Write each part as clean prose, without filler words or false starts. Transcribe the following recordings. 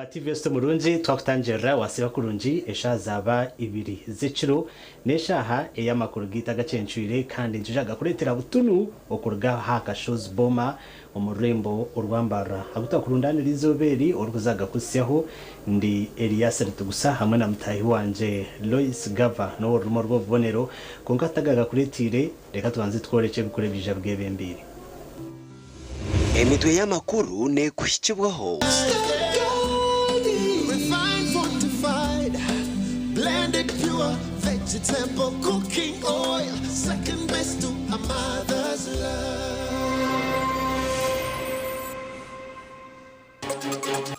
wa TVS Murunji twakutangira wasiba kurunji esha zaba ibiri ziciro neshaha eyamakuru gita gacencuire kandi njujaga kuretera butunu okurga haka shows boma omurembo urwambara aguta kurundanira izoberi orukuzaga kusyaho ndi Elias Ritugusa hamwe na mutahi wanje Lois Gava no rumo rwo bonero konkatagaga kuretire reka tubanze tworeke bikore bija bwebembiri emitwe y'amakuru ne kushikibwaho blended pure vegetable cooking oil, second best to a mother's love.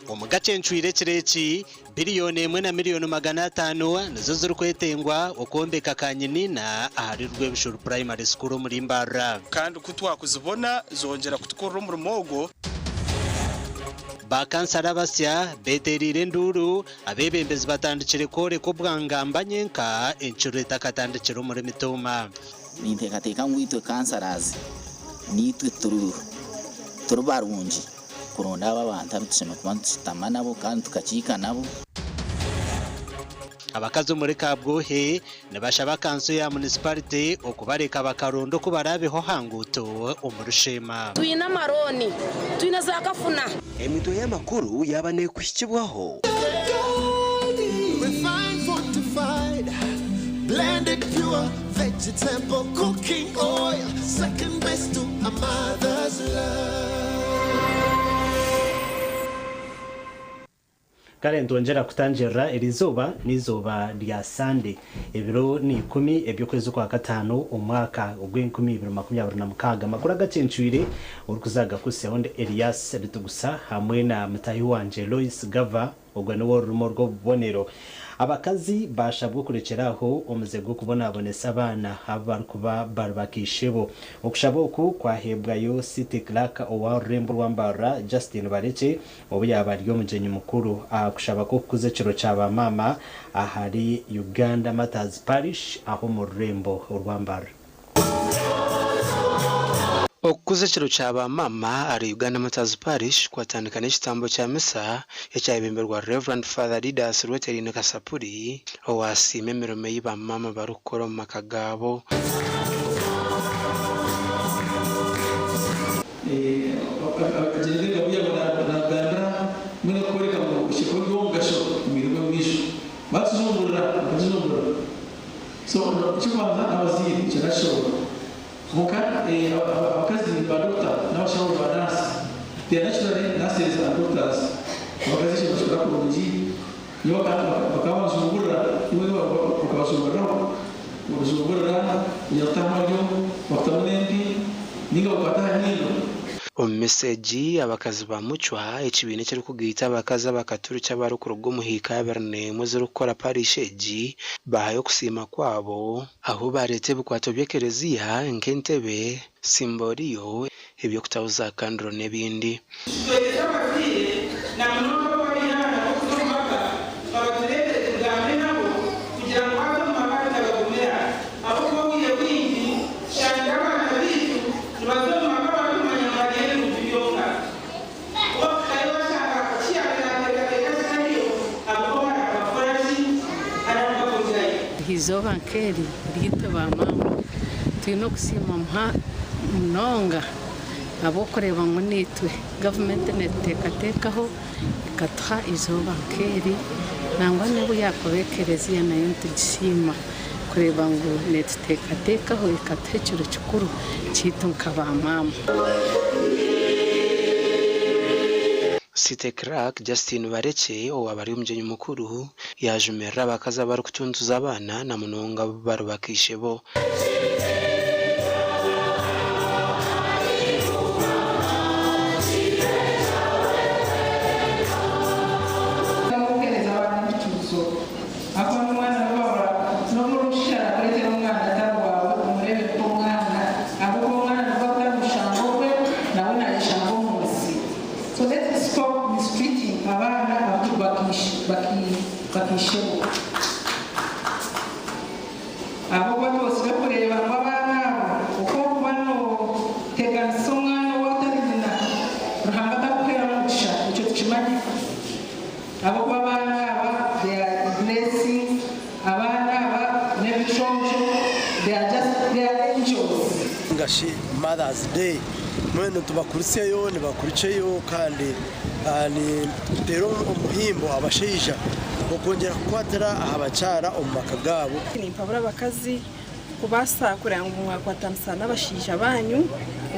Omugacencuire kireki biliyoni 1 na miliyoni 500 nazo ziri kwetengwa okombeka kanyinina ahari rw'ebishuru primary school muri Mbara kandi kutwakuzibona zongera kutukora mu rumogo bakansara basya beterire nduru abebembezi batandikire kore ko bwangamba nyenka enchuro itakatandikira muri mitoma nintekateka ngwitwe kansarazi nitwe turubarungi kuronda abantu abitsema kubantsitama nabo kandi tukacika nabo abakazo muri Kabwohe nabashaba kanso ya municipality okubareka bakarondo ko barabeho hanguto umurushema tuyina maroni tuyina zakafuna emitwe y'amakuru yabane kushikibwaho blended pure vegetable cooking oil, second best to a mother's love. Kare ndongera kutangira erizoba nizoba rya Sunday ebiro ni 10 ebyokwezi kwa gatano umwaka ugw'2026 makuru gacencuire urukuzaga kusyaonde Elias Ritugusa hamwe na mutahi wanje Lois Gava ogwe no rumo rwo bonero abakazi bashabwo kurekeraho omuzego kubona abonesa abana abarukuba barbakishebo okushaboku kwahebwayo City Clerk owa Rembo Rwambara Justin Bareke obuyaba ryo mujenyi mukuru akushabako kuzeciro cyaba mama ahari Uganda Matters Parish aho mu Rembo Rwambara okuzeciro cyaba mama ari Uganda Matters Parish kwatandikana ikitambo cya misa yacyabemberwa Reverend Father Didas Rweterine Kasapuri owasime mirome yiba mama barukoro makagabo ajenga buya na Uganda mune koreka mu shikondo gasho mirimo misho batuzumurira so chikwanda abaziri cyarasho muka abakazi badota n'abashabo badansi they are naturally nurses and doctors abakazi bashobora kurungi niba bakabazungurira niba bakabazungurira yatamaryo batamunendi niga bakata hino omumeseji abakazi ba muchwa ekibine kiri kugita abakazi abakaturu cy'abarukuru rw'umuhika berne muze rukora parisheji bahayo kusima kwabo aho barete bukwato byekereziya nkentebe simboriyo ebyo kutauza kandro nebindi Izoba nkeri ryitwe ba mama twino kusima mnonga abo kureba ngo nitwe government netekatekaho ikatha izoba nkeri nangwa nebo yakobekerezia nayo ntisima kureba ngo netekatekaho ikateciro cyukuru cyito nkaba mama City Clerk Justin Bareke owabari umujenyi mukuru yajumera abakaza bari kutunzuza abana na munonga barubakishebo abo bose bakureba abana They are angels. Ngashi Mother's Day mwene tubakuriseyo nibakuriceyo kandi ni tero umuhimbo abashija okongera kwatira abacara omumaka gabo nimpabura abakazi kubasa kuranga umwaka watamsana abashija banyu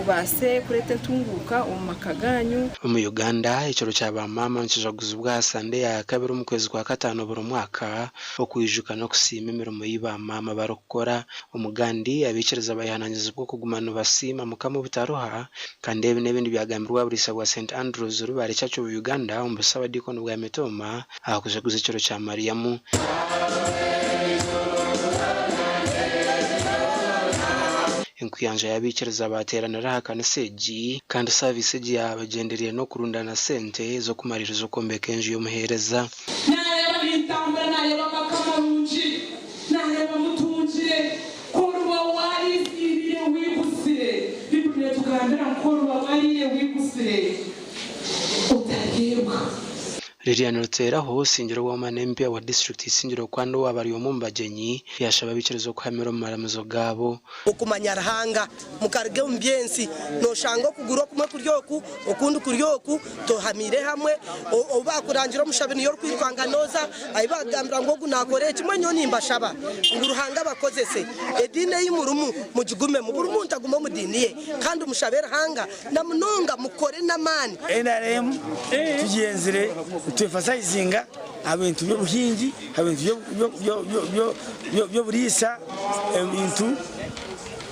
ubase kurete ntunguka omumaka ganyu. Mu Uganda ikiro cy'abamama nkijaguza bwa Sunday ya kabiri mu kwezi kwa gatanu buri mwaka okwijuka no kusima imirimo y'ibamama barokora umugandi abikiriza abayihanangiza bwo kugumana basima mukamo bitaroha kandi n'ibindi byagambirwa buri sagwa St Andrews rubare cyacu mu Uganda umbusaba dikono bwa Metoma akujaguza ikiro cya Mariamu. Inkuyanja yabikiriza bateranira hakana seji kandi service yabagendereye no kurundana sente zo kumaririza ukombeka enji yo muhereza. Nareba bintamba nareba makamarunji nareba mutunjire koruba warizirire wigusire bibune tukandira koruba wariye wigusire utagerwa. Lilian Ruteraho singiro wa manembe wa district singiro kwando wabari yo mumbagenyi yashaba bikirizo kwamero maramazo gabo okumanyarahanga mukarge umbyensi no shango kuguro kumwe kuryoku okundu kuryoku to hamire hamwe obakurangira mushabeni yo kwirwanganoza ayibagambira ngo gunakore kimwe nyoni mbashaba nguruhanga bakozese edine yimurumu mujigume mu burumu ntaguma mudiniye kandi umushabera hanga namunonga mukore namani NRM tugenzire twefasizinga abantu by'ubuhingi abantu byo burisa into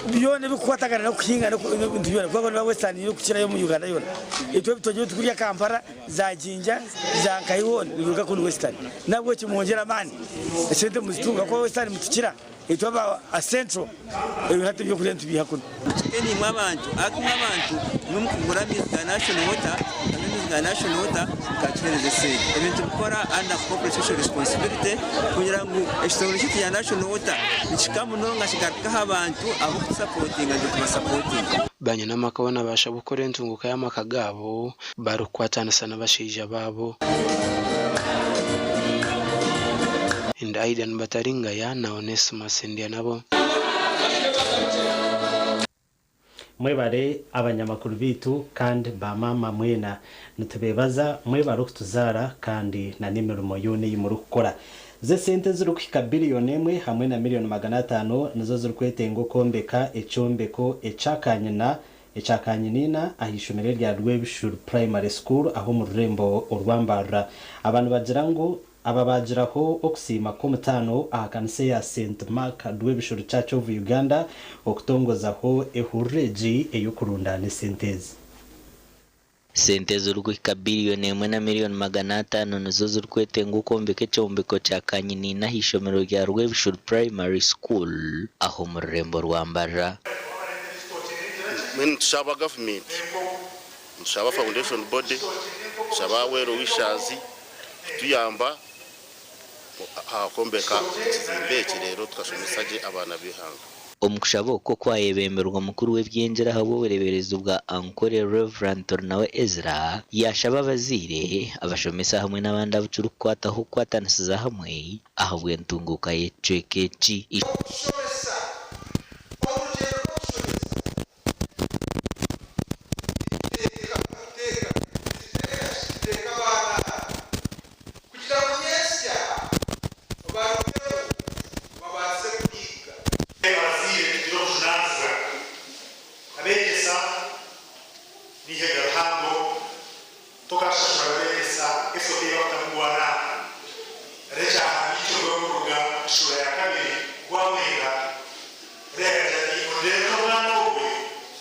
byone bikwatagana no kuhinga no bintu byone kwa kwa western yo kukira yo mu Uganda yona etwe bitoje tukuriya Kampala za Jinja za Kayihoni bivuga ko western nabwo kimongera mani esente muzitunga kwa western mutukira etwe ba a central ebihate byo kuri ntu bihakuno eni mwabantu abantu numukugura national water national water kachereze sege ebintu bikora under corporate social responsibility kugira ngo ekisoro ya national water nikikamu nonga shigarika abantu abo supporting and to supporting banye namakabona basha gukora entunguka y'amaka gabo barukwatana sana bashija babo and Aidan Bataringa ya na Onesimus India nabo mwebare abanyamakuru bitu kandi bamama mwena nitubebaza mwebare kutuzara kandi na nimirimo yone yimuru gukora ze sente ziri kwika billion emwe hamwe na miliyoni 500 nizo ziri kwetengo kombeka ecombeko ecakanyina ahishomere rya Rwebishuru Primary School aho mu Rurembo urwambara abantu bagira ngo ababajiraho okusima ko mutano ahakanise ya St Mark Rwebishuru Church of Uganda okutongozaho ehureji eyokurundana sentezi sente z'urwika biliyoni 1 na miliyoni 500 nizo ziri kwetenga ukombeka ecombeko cya Kanyinina hishomero rya Rwebishuru Primary School aho mu Rurembo rwambara. When Shaba government, Shaba foundation body, Shaba wero wishazi tuyamba akombeka kizimbe kirero twashomesaje abana bihanga omukushabo ko kwayebemerwa mukuru w'ebyenjera habo werebereza ubwa Ankore Reverend nawe Ezra yashaba bazire abashomesa hamwe n'abandi abucuru kwataho kwatanasiza hamwe aho bwentunguka yechekechi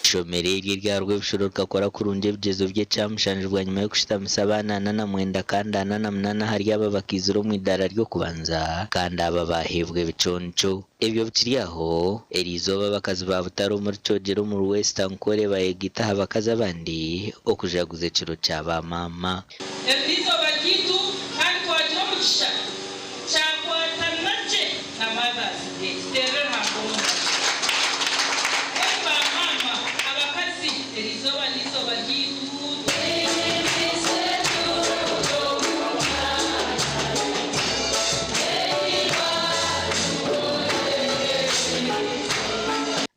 shomereri rya Rwebishuru kakora kurunje byezo bye cyamushanjirwa nyuma yo kushitamisa abana na mwenda kandi na munana hari ababakiziro mu idara ryo kubanza kandi aba bahebwe biconco ebyo bikiriyaho erizoba bakazi ba Butaro muri Cogero mu Western Kore bayegita abakazi abandi okujaguze ciro cyaba mama erizoba gitu kandi kwagira mugisha cyangwa tanaje na Mother's Day terera hango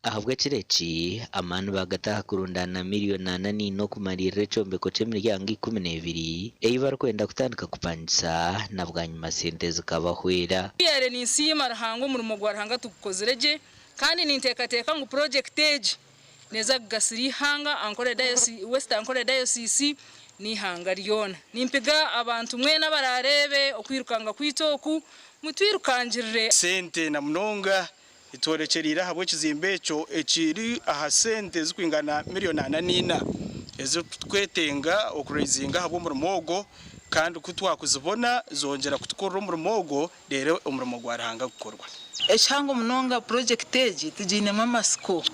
ahabwa kireki amanu bagataha kurundana miliyoni 8 no kumarira ecombeko c'emiryango 12 eibar kwenda kutandika kupangisa na bwanyuma sente zikabahwera yere ni nsima rahango mu rumo rwahanga tukukozereje kandi nintekateka ngo project age neza gasiri hanga ankore diocese west ankore diocese ni hanga ryona nimpiga abantu mwe nabararebe okwirukanga kwitoku mutwirukangirire sente na mnonga itorekerira habwe kizimbe cyo ekiri aha sente zikwingana miliyoni 8 ezo twetenga okurizinga habwe mu rumogo kandi kutwakuzibona zongera kutukora mu rumogo rero umurimo gwarahanga gukorwa echango mnonga project age tujine mama sco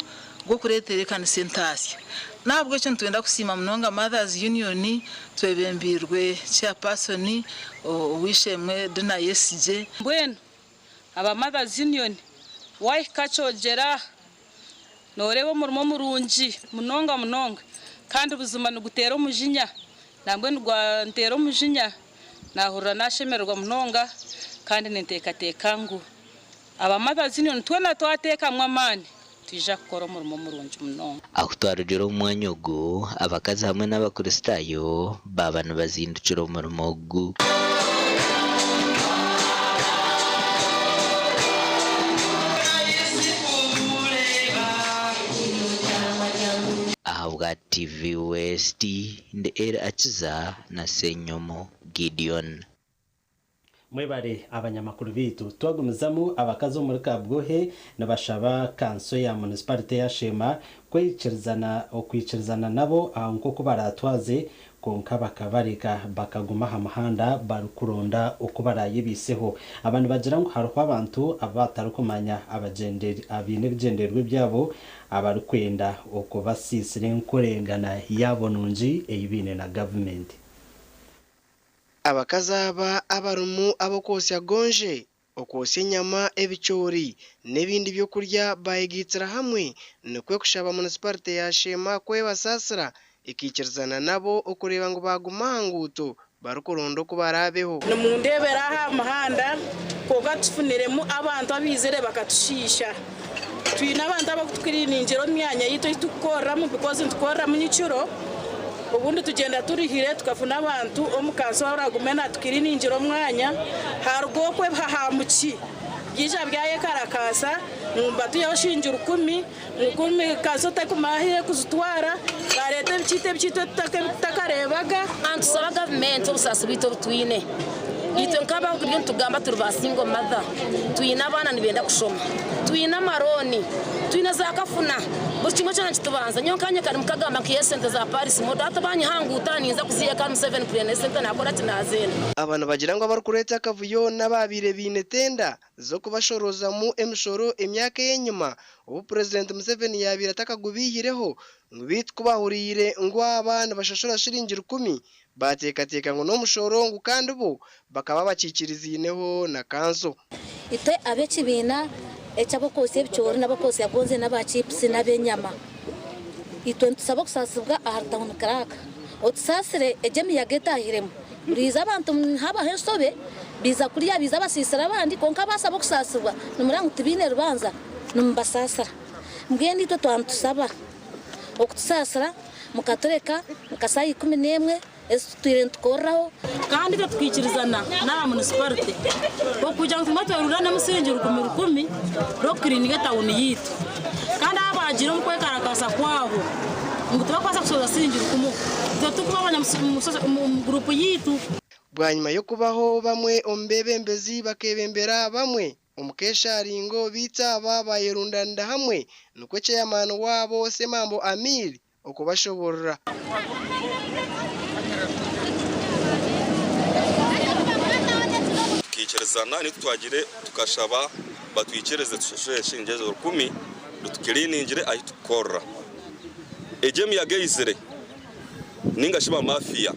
go kureterekana sentasi nabwo cyo ntwenda kusima mnonga mothers union twebembirwe chairperson wishemwe dina yesije mbwenu aba mothers union wai kachogera norebo murimo murungi munonga kandi ubuzima nugutera umujinya nambwe ndwa ntero umujinya nahurira nashemerwa munonga kandi nintekateka ngo aba mothers union twena twateka mwamani tija kukora umurimo murungi munonga aho twarugero umwanya ugu abakazi hamwe n'abakristayo babana bazindukira umurimo ugu ahabwa TV West ndera akiza na Senyomo Gideon mwebare abanyamakuru bitu twagumizamu abakazi muri Kabgohe nabashaba kanso ya municipality ya Shema kwikirizana nabo anko kubaratwaze konka bakabareka bakaguma hamahanda barukuronda okubaraye biseho abantu bagira ngo harho abantu abatarukumanya abagenderi abine bigenderwe byabo abarukwenda okubasisire nkorengana yabo nunji eyibine na government abakazaba abarumu abokosya gonje okosya inyama ebichori nebindi byo kurya bayigitsira hamwe nokwe kushaba municipality ya Shema kwebasasira ikikirizana nabo okureba ngo bagumanguto barukurondo kubarabeho numundebera aha mahanda koga tufuniremo abantu abizere bakatushisha twina abantu abakutwiriningiro myanya yito itukoramo because tukora mu nyiciro ubundi tugenda turihire tukafuna abantu omukanso baragumena tukiriningiro mwanya hargo kwe hahamuki yija byaye karakasa mbatu yoshinjura 10 kaso takumahire kuzutwara barete bicite takarebaga antusaba government obusasi bito twine ito nkaba kuri ntugamba turubasingo mother twina abana nibenda kushoma twina maroni twina zakafuna bucimo cyane kitubanza nyonkanye kari mukagamba kiyesente za Paris moda atabanye hangutaniza kuziye kari 7 plan center nakora tinazena abantu bagira ngo abarukureta akavuyo nababire binetenda zo kubashoroza mu emshoro emyaka yenyuma ubu president Museveni yabira atakagubihireho ngo bitkubahurire ngo abana bashashora shiringira 10 batekateka ngo no mushoro ngo kandi ubu bakaba bakikirizineho na kanso ite abekibina echabokose ebichori nabokose yagonze nabachips nabenyama ito ntusaba kusasibwa ahartawun kraka otsasire ejemi yagetahiremo uriza abantu haba hensobe biza kuriya biza basisira abandi konka basaba kusasibwa numurango tibine rubanza numbasasara mbwendi to twantusaba okutusasira mukatoreka mukasayi 11 estudent koraho kandi twikirizana na municipality bo kuja kumatorura na musenjero 10 rokirininga town yitu kandi abagira umkwekarakasa kwabo ngo tubakwasa kusoza senjero kumu tukubabanya mu group yitu bwanyuma yo kubaho bamwe ombebembezi bakebembera bamwe umukesharingo bitaba bayerundanda hamwe nuko chairman wabo Semambo Amiri okubashobora kikirizana ni twagire tukashaba batwikereze tusheshe ingezo 10 tukiriningire ahitukora ejemi yageizire ningashiba mafia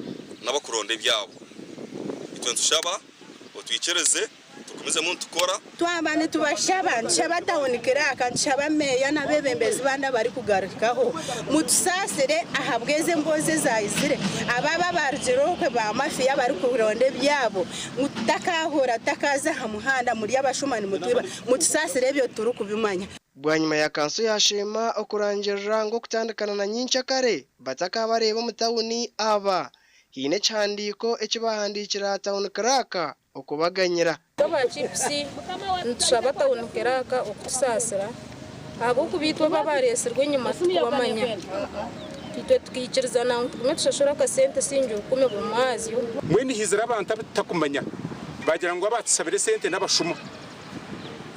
nabakuronde byabo itwe tushaba otwikereze tukomeze mu tukora twabane tubashaba nshaba tawunikira akanshaba meya nabebembezi banda bari kugarikaho mutusasire ahabweze ngoze zayizire ababa barjiro kwe ba mafia bari kuronde byabo mutakahora takaza hamuhanda muri abashumani mutwiba mutusasire byo turu kubimanya bwanyuma ya kanso yashema okurangirira ngo kutandikana na nyinshi kare bataka bareba mu tawuni aba hine cyandiko ekibahandikira tawuni karaka okubaganyira aba chipsi ntushaba tawuni karaka okutusasira abo kubitwa babaresirwe nyuma twamanya titwe tukikiriza na tugume tushashora ka sente sinje ukume bumwazi mwene hizira abantu batakumanya bagira ngo abatsabire sente n'abashuma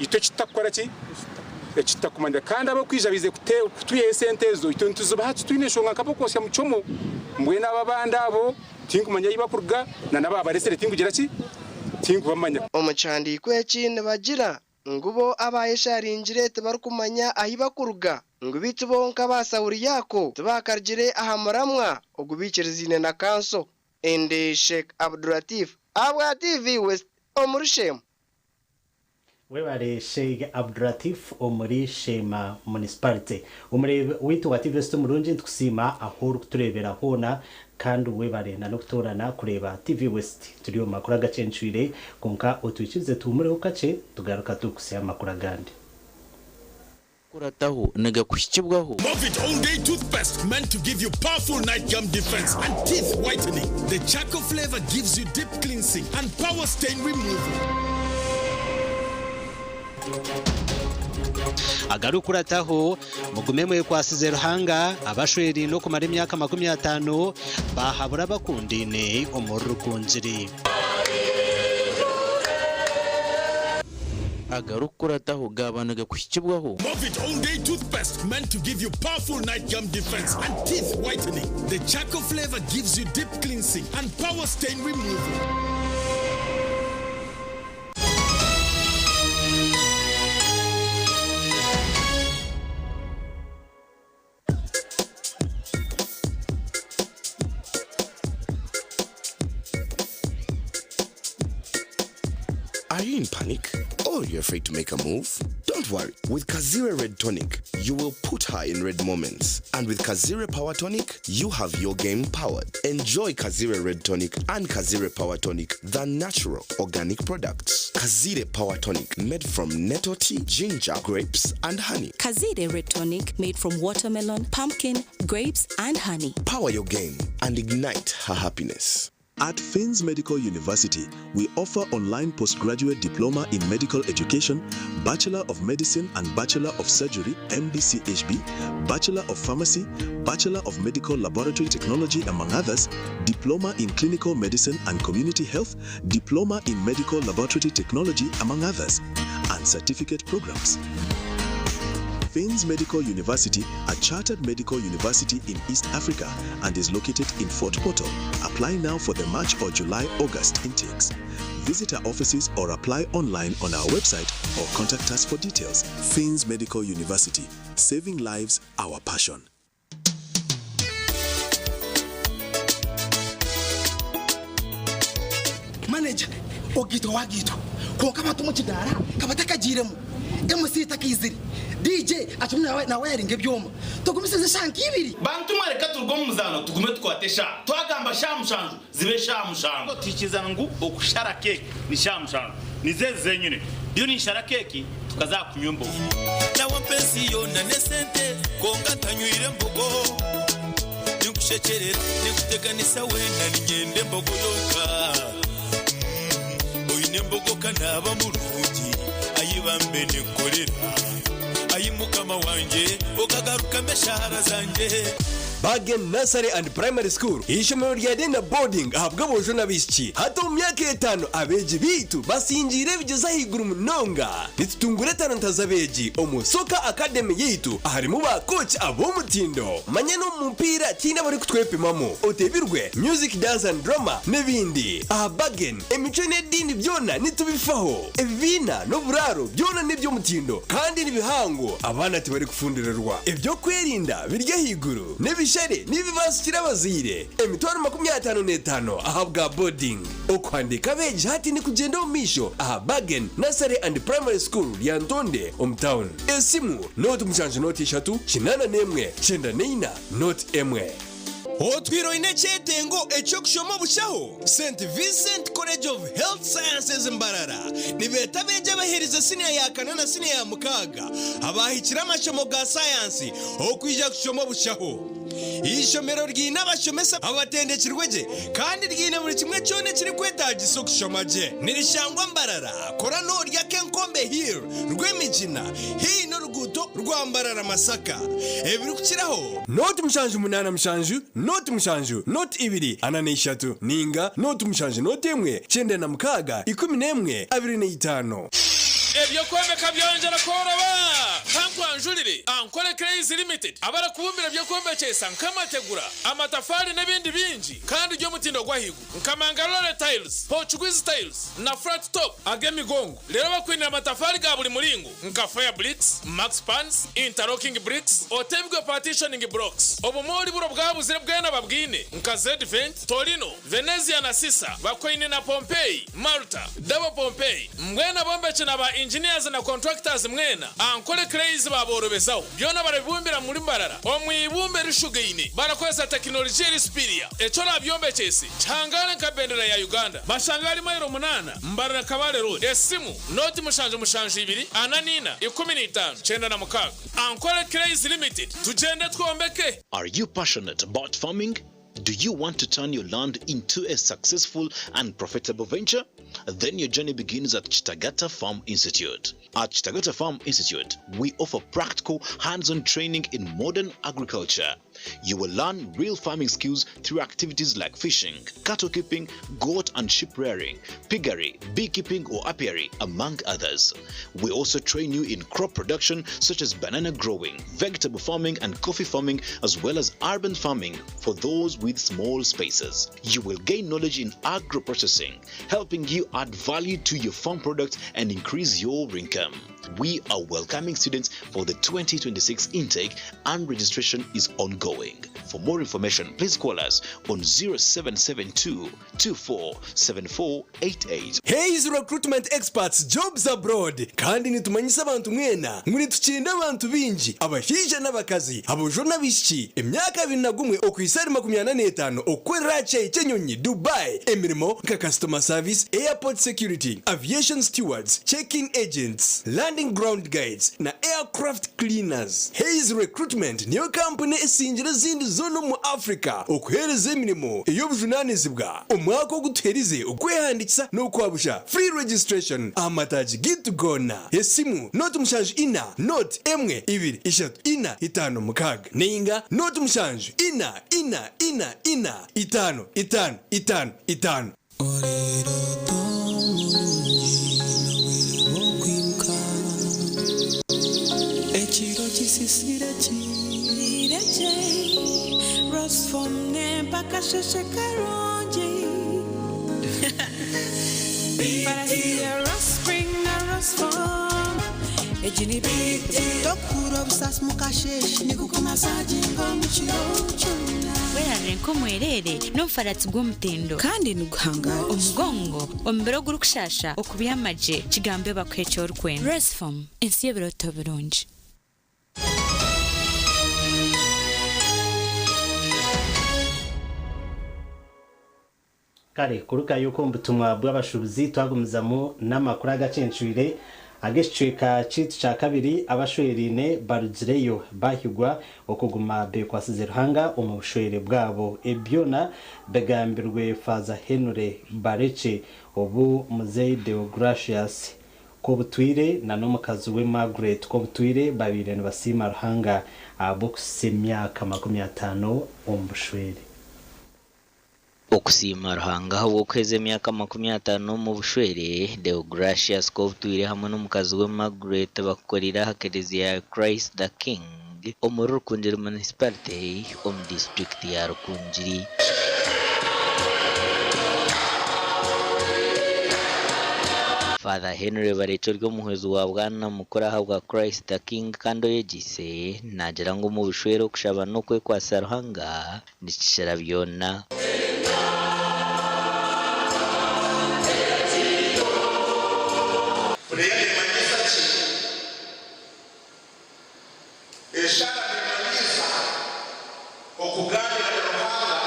ito kitakora ki ekitakumanya kandi abo kwijabize kutuye sente zo ito ntuzubahatsi twineshonga kabokosya mucomo mbwe n'ababanda abo tinkumanya yibapurga na nababaresere tingugira ki tingubamanya omucandiko ekine bagira ngubo abayesharingire tabarukumanya ahibakuruga ngubiti bonka basawuri yako tabakarjire ahamuramwa ogubikirizine na kanso ende Sheikh Abdulatif abwa TV West omurushem webare Sheikh Abdulatif omuri Shema municipality umurebe witu wa TV West murunje tukusima aho kuturebera hona kandi webare na noktorana kureba TV West turiyo makuru agacencwire konka utwikize tumure ukace tugaruka tukusya makuru agandi kurataho naga kushikibwaho Movit All Day Toothpaste meant to give you powerful night gum defense and teeth whitening. The charcoal flavor gives you deep cleansing and power stain removal. agarukurataho mugumemwe kwasize ruhanga abashweri no kumara imyaka 50 bahabura bakundine umurukunziri agarukurataho gabanaga kushikibwaho Movit All Day Toothpaste meant to give you powerful night gum defense and teeth whitening. The charcoal flavor gives you deep cleansing and power stain removal. Are you in panic? Or you're afraid to make a move? Don't worry. With Kazire Red Tonic, you will put her in red moments. And with Kazire Power Tonic, you have your game powered. Enjoy Kazire Red Tonic and Kazire Power Tonic, the natural organic products. Kazire Power Tonic, made from nettle tea, ginger, grapes, and honey. Kazire Red Tonic, made from watermelon, pumpkin, grapes, and honey. Power your game and ignite her happiness. At Fins Medical University, we offer online postgraduate diploma in medical education, Bachelor of Medicine and Bachelor of Surgery, MDCHB, Bachelor of Pharmacy, Bachelor of Medical Laboratory Technology, among others, Diploma in Clinical Medicine and Community Health, Diploma in Medical Laboratory Technology, among others, and certificate programs. Fins Medical University, a chartered medical university in East Africa and is located in Fort Portal. Apply now for the March or July-August intakes. Visit our offices or apply online on our website or contact us for details. Fins Medical University, saving lives, our passion. Manager, ogito wagito. Kwa kama tumuchidara, kama takajiremu. MC takiziri. DJ atumna na wiring ebyoma. Tugumisize shanki ibiri. Bantu mareka turgo muzano tugume twatesha. Twagamba shamushanju zibe shamushanju. Tikizana ngu okushara cake ni shamushanju. Nizeze nyine. Dio ni shara cake tukaza kunyumba. Na wampensi yona nesente konga tanywire mbogo. Nikushecherera nikuteganisa wenda ninyende mbogo yoka. Oyine mbogo kanaba mulungi ayibambe nikorera. Ayimukama wanje okagaruka meshara zanje Bagen Nursery and Primary School ishomero rya dena boarding ahabwa bojo nabishiki hato mu myaka 5 abeji bitu basinjire bigeza higuru munonga nitutungure talanta zabeji omusoka academy yitu aharimu ba coach abo mutindo manye no mupira kina bari kutwepimamo otebirwe music dance and drama nebindi Bagen emico n'edini byona nitubifaho evina no buraro byona nibyo mutindo kandi nibihango abana tibari kufundirerwa ibyo kwerinda birya higuru Shere nibibasukira bazire emitwaro 55 ahabwa boarding okwandika beje hati ni kugenda omisho Bagen Nursery and Primary School ya Ntonde hometown esimu note muchanjo note 3 kinana nemwe chenda neina note emwe otwiro inechetengo echokushoma bushaho St Vincent College of Health Sciences Mbarara nibeta beje baheriza senior ya kana na senior ya mukaga abahikira amashomo ga science okwija kushoma bushaho ishomero ryina bashomesa abatendekirweje kandi ryine buri kimwe cyone kiri kwetaje sokushomaje nirishangwa Mbarara kora no rya Kenkombe Hill rw'imikina hino ruguto rwa Mbarara Masaka ebiri kukiraho not mushanju munana mushanju not mushanju not ibiri anane ishatu ninga not mushanju not emwe cyende na mukaga 11 25 ebyo kwemeka byongera koroba kankwanjulire ankole Crazy Limited abara kubumbira byo kwembekesa nkamategura amatafari n'ibindi bingi kandi ryo mutindo gwahigu nkamangalore tiles Portuguese tiles na flat top agemigongo rero bakwinira amatafari ga buri muringo nka fire bricks max pans interlocking bricks otebwe partitioning blocks obumori buro bwabuzire bwena babwine nka Z-Vent Torino Venezia na Sisa bakwine na Pompeii Malta Double Pompeii mwena bombe china ba engineers na contractors mwena ankole Crazy baborobezaho byona barabibumbira muri Mbarara omwibumbe rishugeine barakoza technology rispiria eco nabyombe cyese cyangane kabendera ya Uganda bashangari mayiro 8 Mbarara Kabale road esimu noti mushanje 2 ananina 15 chenda na mukaga ankole Crazy Limited tugende twombeke. Are you passionate about farming? Do you want to turn your land into a successful and profitable venture? Then your journey begins at Chitagata Farm Institute. At Chitagata Farm Institute, we offer practical, hands-on training in modern agriculture. You will learn real farming skills through activities like fishing, cattle keeping, goat and sheep rearing, piggery, beekeeping or apiary, among others. We also train you in crop production such as banana growing, vegetable farming and coffee farming, as well as urban farming for those with small spaces. You will gain knowledge in agro-processing, helping you add value to your farm products and increase your income. We are welcoming students for the 2026 intake and registration is ongoing. For more information, please call us on 0772 247488. Hayes Recruitment Experts Jobs Abroad. Kandi nitumanyisa abantu mwena muri tukinda abantu binji abashisha n'abakazi abojona bishiki emyaka 21 okwisari 85 okwera cyenyonyi Dubai emirimo nka customer service, airport security, aviation stewards, checking agents, landing ground guides na aircraft cleaners. Hayes Recruitment niyo company esingira zindi zono mu Africa okuhereza emirimo ey'obujunanizibwa omwaka oguterize okwehandikisa n'okwabusha free registration amataji gitu gona esimu not mushanju ina not emwe 2 3 4 5 mukaga ninga not mushanju ina 5 5 Echiro chisisire chireche Rosfomne bakasheshe karonje Para hiya Rosspring na Rosfom Ejini biti Tokuro bisas mukasheshi Nikukumasaji ngomuchirochuna werare nko mwerere n'ubufaratsi bw'umutendo kandi nuguhanga umugongo ombero gurukushasha okubiyamaje kigambe bakwecho rwema Resform insiye biroto birunji kare kuruka yuko mbutumwa bw'abashubuzi twagumizamo n'amakuru agacencuire ageshweka citu cha kabiri abashwerine baruzireyo bahigwa okuguma be kwasize ruhanga umushwere bwabo ebyona begambirwe faza Henry Barece obu Muzei Deogracious ko butwire na nomukazi we Margaret ko butwire babire basima ruhanga abokusemyaka 50 umushwere okusima ruhanga wo kweze myaka 50 mu bushwere Deogracious ko butwire hamwe n'umukazi we Margaret bakorera hakerezia Christ the King omuru Rukunjiri municipality district ya Rukunjiri. Father Henry Barece ryo muhezi wa bwana mukora habwa Christ the King kando yegise nagira ngo mu bushwere kushaba no kwe kwa Saruhanga nishira byona Eshara nimaliza okuganira n'Ruhanga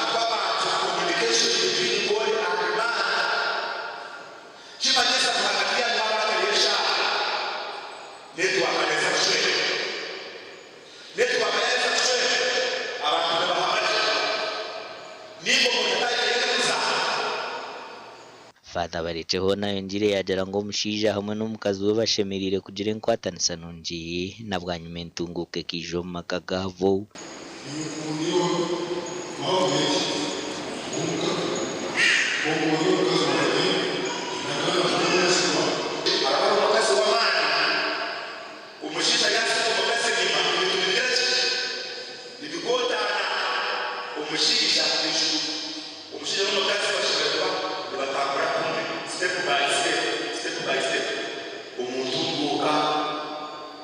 Fata barecheho nayo njire yagera ngo mushija hamwe n'umukazi we bashemerire kugira inkwatanisa nungi na bwanyuma ntunguke kijo makagavo.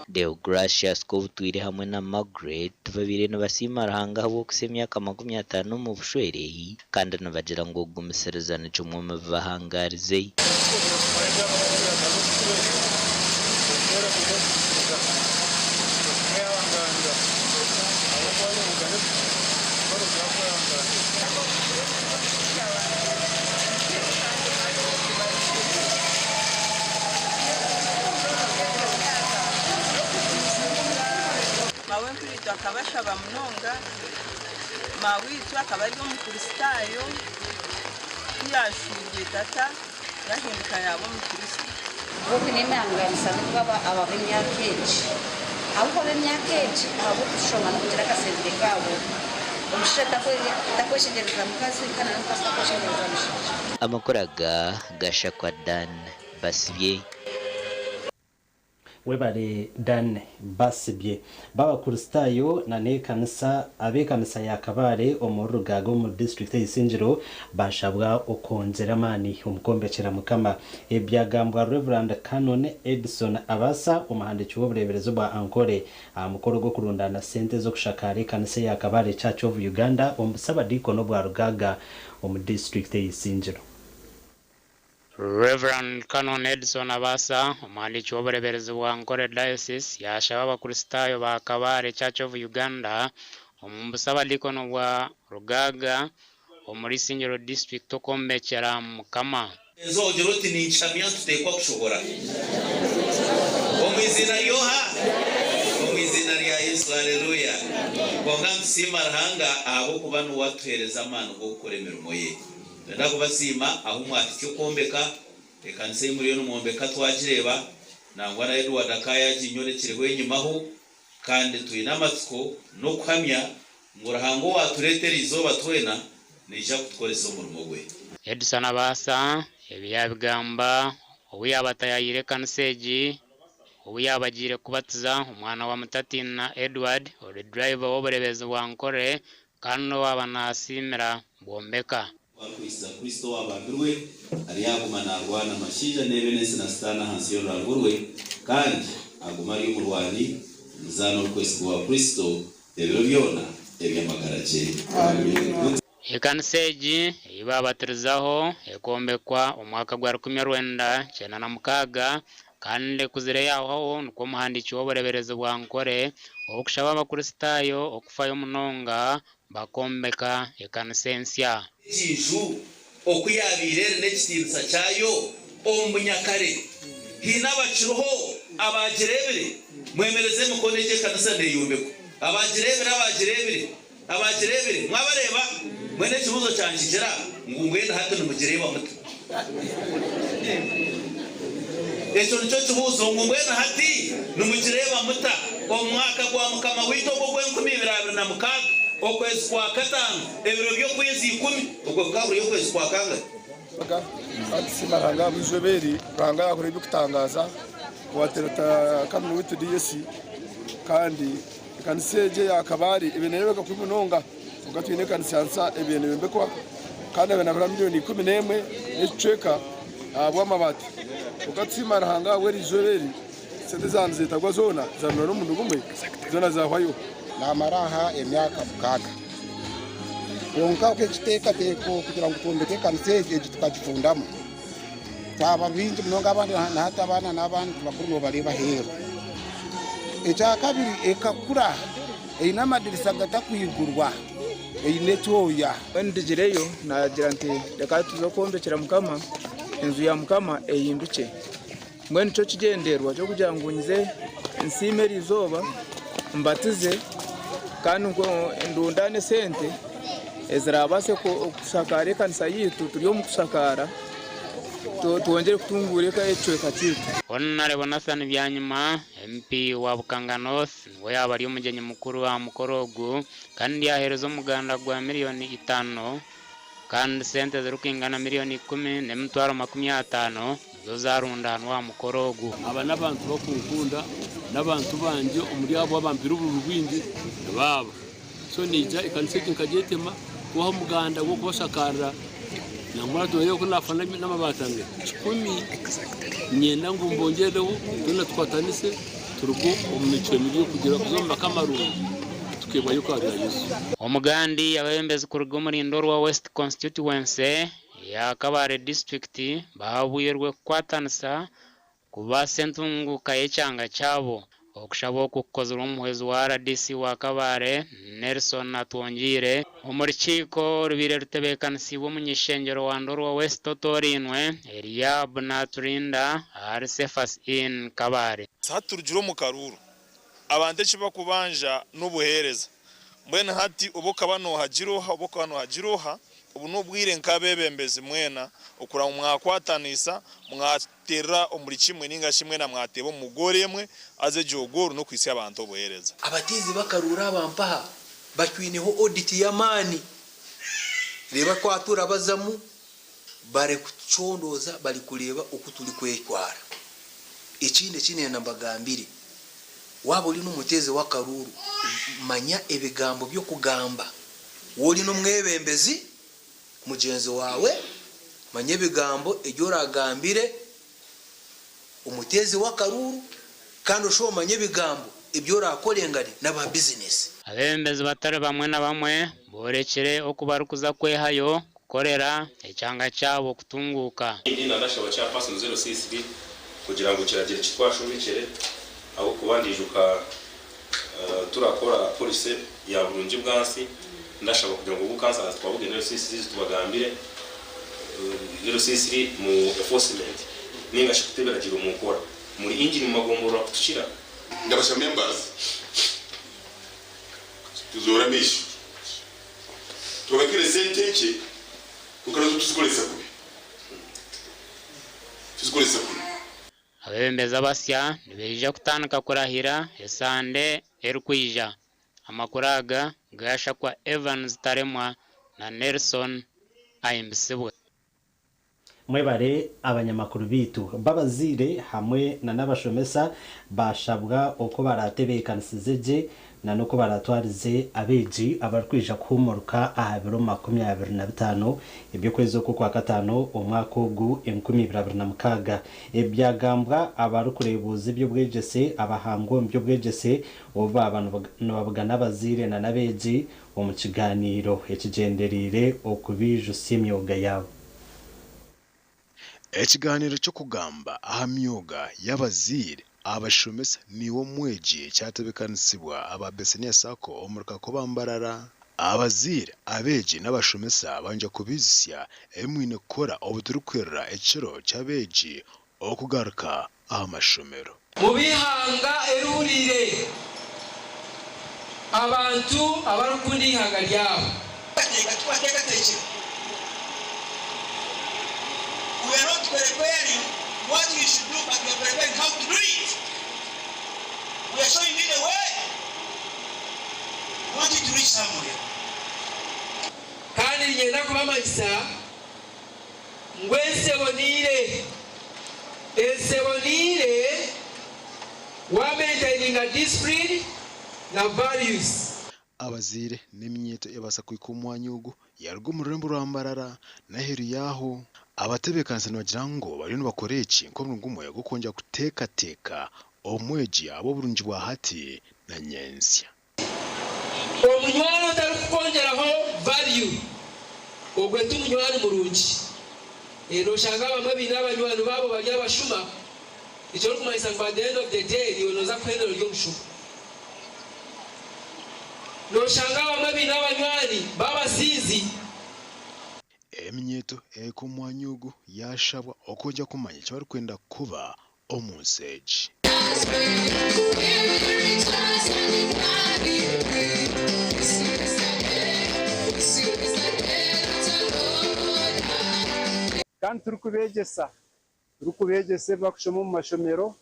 Deogracious Kovutwire hamwe na Margaret babiri n'abasima rahanga bo kusemyaka 50 mu bushwerehi kandi nabagira ngo gumiserezana cyumwe mu bahangarize. Akabashaba munonga mawitu akabari mu kristayo yashuriye tata yahinduka yabo mu kristo ubu nimanganisa n'ubaba ababinyakeje abo b'inyakeje abo tushobora no kugira kasendere kabo umushata takweshengereza mukazi kana no kweshengereza mushata amakoraga gasha kwa Dan Basibye webare Dan Basibye baba kuristayo na ne kanisa abe kanisa yakabare omurugago mu district y'Isinjiro bashabwa okonzera mani umukombekera mukama ebyagambwa Reverend Canon Edison Abasa umuhandiki w'ubureberezo bwa Ankole mukoro go kurundana sente zo kushakare kanisa yakabare Church of Uganda omusaba dikono bwa Rugaga mu district y'Isinjiro. Reverend Canon Edison Abasa umuhandiki w'ubureberezo bwa Ankole Diocese yashaba abakristayo ba Kabare Church of Uganda omusaba dikono bwa Rugaga muri Isinjiro district okombekera mukama ezo joroti ni nchamya tutekwa kushobora omwizina yoha omwizina lya Yesu haleluya konga nsima rahanga abo kubanu watuhereza amana go kuremera umoye ndako basima aho mwatike kombeka ekanse muri yo n'umumbeka twagireba nangwa na Edward akaya jinyore kirewe nyimaho kandi tuyinamatsiko no kuhamya ngurahango waturetera izoba twena nija kutkoresa umurimo gwe. Edison Abasa ebyabigamba obuyabatayire kanseji obuyabagire kubatiza umwana wa Mutatina Edward ore driver w'uburebezo bwa Ankole kandi wabanasimira bombeka Kristo wabagirwe ari yagumana arwana mashija nebenese na stana hansi yo ragurwe kandi agumari umurwani muzano kwesi wa Kristo ebiro byona ebyamagaraje. Amen. Ekanseji ibabatirizaho ekombekwa umwaka gwa 1996 kandi kuzire yaho nuko muhandiki w'ubureberezo bwa Ankole okushaba abakristayo okufayo munonga bakombeka ekansensia jiju okuyabirere n'ekitibisa cyayo omunyakare hina baciroho abagirebere mwemereze mukoneje kanisa neyombeko abagirebere mwabareba mwene kibuzo cyanjigera ngungwenda hato numugireba muto echo nicho kibuzo ngungwenda hati numugireba muta omwaka gwa mukama wito gwo 2026 okwezi kwa katano ebiro byo kwezi 10 ubwo kaburi yo kwezi kwa kanga atsima ranga bijoberi ranga yakore bikutangaza watereta kamwe witu DS kandi kanseje yakabari ibinereka kuri munonga ugatwine kansansa ebintu bembekwa kandi abana miliyoni 11 eceka abwa mabati ugatsima ranga weri joberi sente zanze tagwa zona zanno n'umuntu gumwe zona zahwayo namaraha emyaka mukaga konka ukiteka teko kugira ngo tumbeke kanseje tukagifundamo twaba bingi munonga abandi na hata abana n'abandi bakuru bari bahero echa kabiri ekakura einamadirisa gatakwigurwa einetoya ndigireyo nagira nti reka tuzokombekera mukama inzu ya mukama eyinduke mwe nico kigenderwa cyo kugira ngo nyize nsime rizoba mbatize kandi ngo ndundane sente ezirabase kusakara kanisa yitu turiyo mu kusakara tuongere kutungureka echo katirita onare bonasani byanyuma MP wa Bukanga North we yabari umugenyi mukuru wa Mukorogu kandi yaherezo umuganda gwa miliyoni 5 kandi sente zirukingana miliyoni 10 n'emitwaro 50 zo zarundana wa Mukorogu. Aba n'abantu bakukunda n'abantu banje umuri abo abambira urubindi baba so nija ikanise kinkajetema kuha muganda wo kubashakara namura tuwe ko nafana n'amabatange 10 nyenda ngo mbongereho tuna twatanise turugo umumico miliyo kugira kuzomba kamarundi tukeba yuko ari Yesu. Omugandi yabembeze ku rugo muri Ndorwa West Constituency ya Kabare district bahabuyerwe kwatanisa kuba sentunguka y'ecyanga cyabo okushabo kukozera umuhezi wa RDC wa Kabare Nelson Atwongire umurikiko rubire rutebekanisi bo munyishengero wa Ndorwa West Totorinwe Eliab Naturinda RCFS in Kabare saturujiro mu karuru abande kiba kubanja n'ubuhereza mwene hati uboka bano hagiroha uboka bano hagiroha ubu nubwire nkabebembeze mwena ukura mwakwatanisa mwatera umurikimwe ninga shimwe na mwatebo mugore mwe aze jogoro no kwisi abantu bohereza abatizi bakarura bampaha bakwineho audit yamani reba kwatura bazamu bare kucondoza bari kureba uko turi kwekwara ikindi kine nambagambire wabo uri n'umuteze w'akaruru manya ebigambo byo kugamba woli n'umwebembezi mugenzi wawe manye bigambo ejyoragambire umutezi w'akaruru kandi usho manye bigambo ibyorakorengane n'aba business. Abembezi batare bamwe na bamwe borekere okubarukuza kwehayo gukorera ecyanga cyabo kutunguka. Indi nandashaba cya pass 063 kugira ngo kiragire kitwashumikere aho kubandijuka turakora police ya Burungi bwansi ndashaka kugira ngo bukansa twabuge no CCC tubagambire rero CCC mu enforcement ninga shikutebera giro mu nkora muri engine mu magombora kutushira ndabasha members tuzora mishi tubakire senteke ukarazo tuzikolesa kubi abembeza basya nibeja kutandika kurahira esande erukwija amakuraga gasha kwa Evans Taremwa na Nelson Aimbisibwe. Mwebare abanyamakuru bitu babazire hamwe na nabashomesa bashabwa uko baratebekanisizeje na nuko baratwarize abeji abarkwija kumurka ahabiro 25 ibyo kwezo ko kwa gatano umwaka ugu 2026 ibyagambwa abarukurebuzi byo bwegese abahango byo bwegese oba abantu babugana bazire na nabeji mu kiganiro ekigenderire okubije simyoga yabo. Ekiganiro cyo kugamba ahamyoga y'abazire abashomesa niwo mweji cyatebekanisibwa ababesenia sako omurka ko bambarara abazire abeji n'abashomesa banje kubizisya emwine kora obuturukwera ekiro cyabeji okugaruka amashomero mubihanga erurire abantu abarukundi ihanga ryabo we are not preparing what you should do, but we are preparing how to do it. We are showing you the way. We want you to reach somewhere. Kandi ngenda kubamanyisa ngwensebonire esebonire wa maintaining a discipline na values. Abazire n'imyeto ebasa kwikumwanyugo yarwo murembo rwambarara naheru yaho abatebekanse bagira ngo bari no bakoreki nko ngumwe gukonja kutekateka omweji abo burungi bwa hati na nyensya omunywano tarukongeraho value ogwetu munywano murungi ero shanga bamwe binabanywana babo bajya bashuma icyo kumayisa by the end of the day yonoza kwendero ryo mushuma no shanga bamwe binabanywani babasizi emyeto ekumwanyugo yashabwa okonja kumanya cyo bari kwenda kuba omuseji kandi turi kubegesa turukubegese bakushoma mu mashomero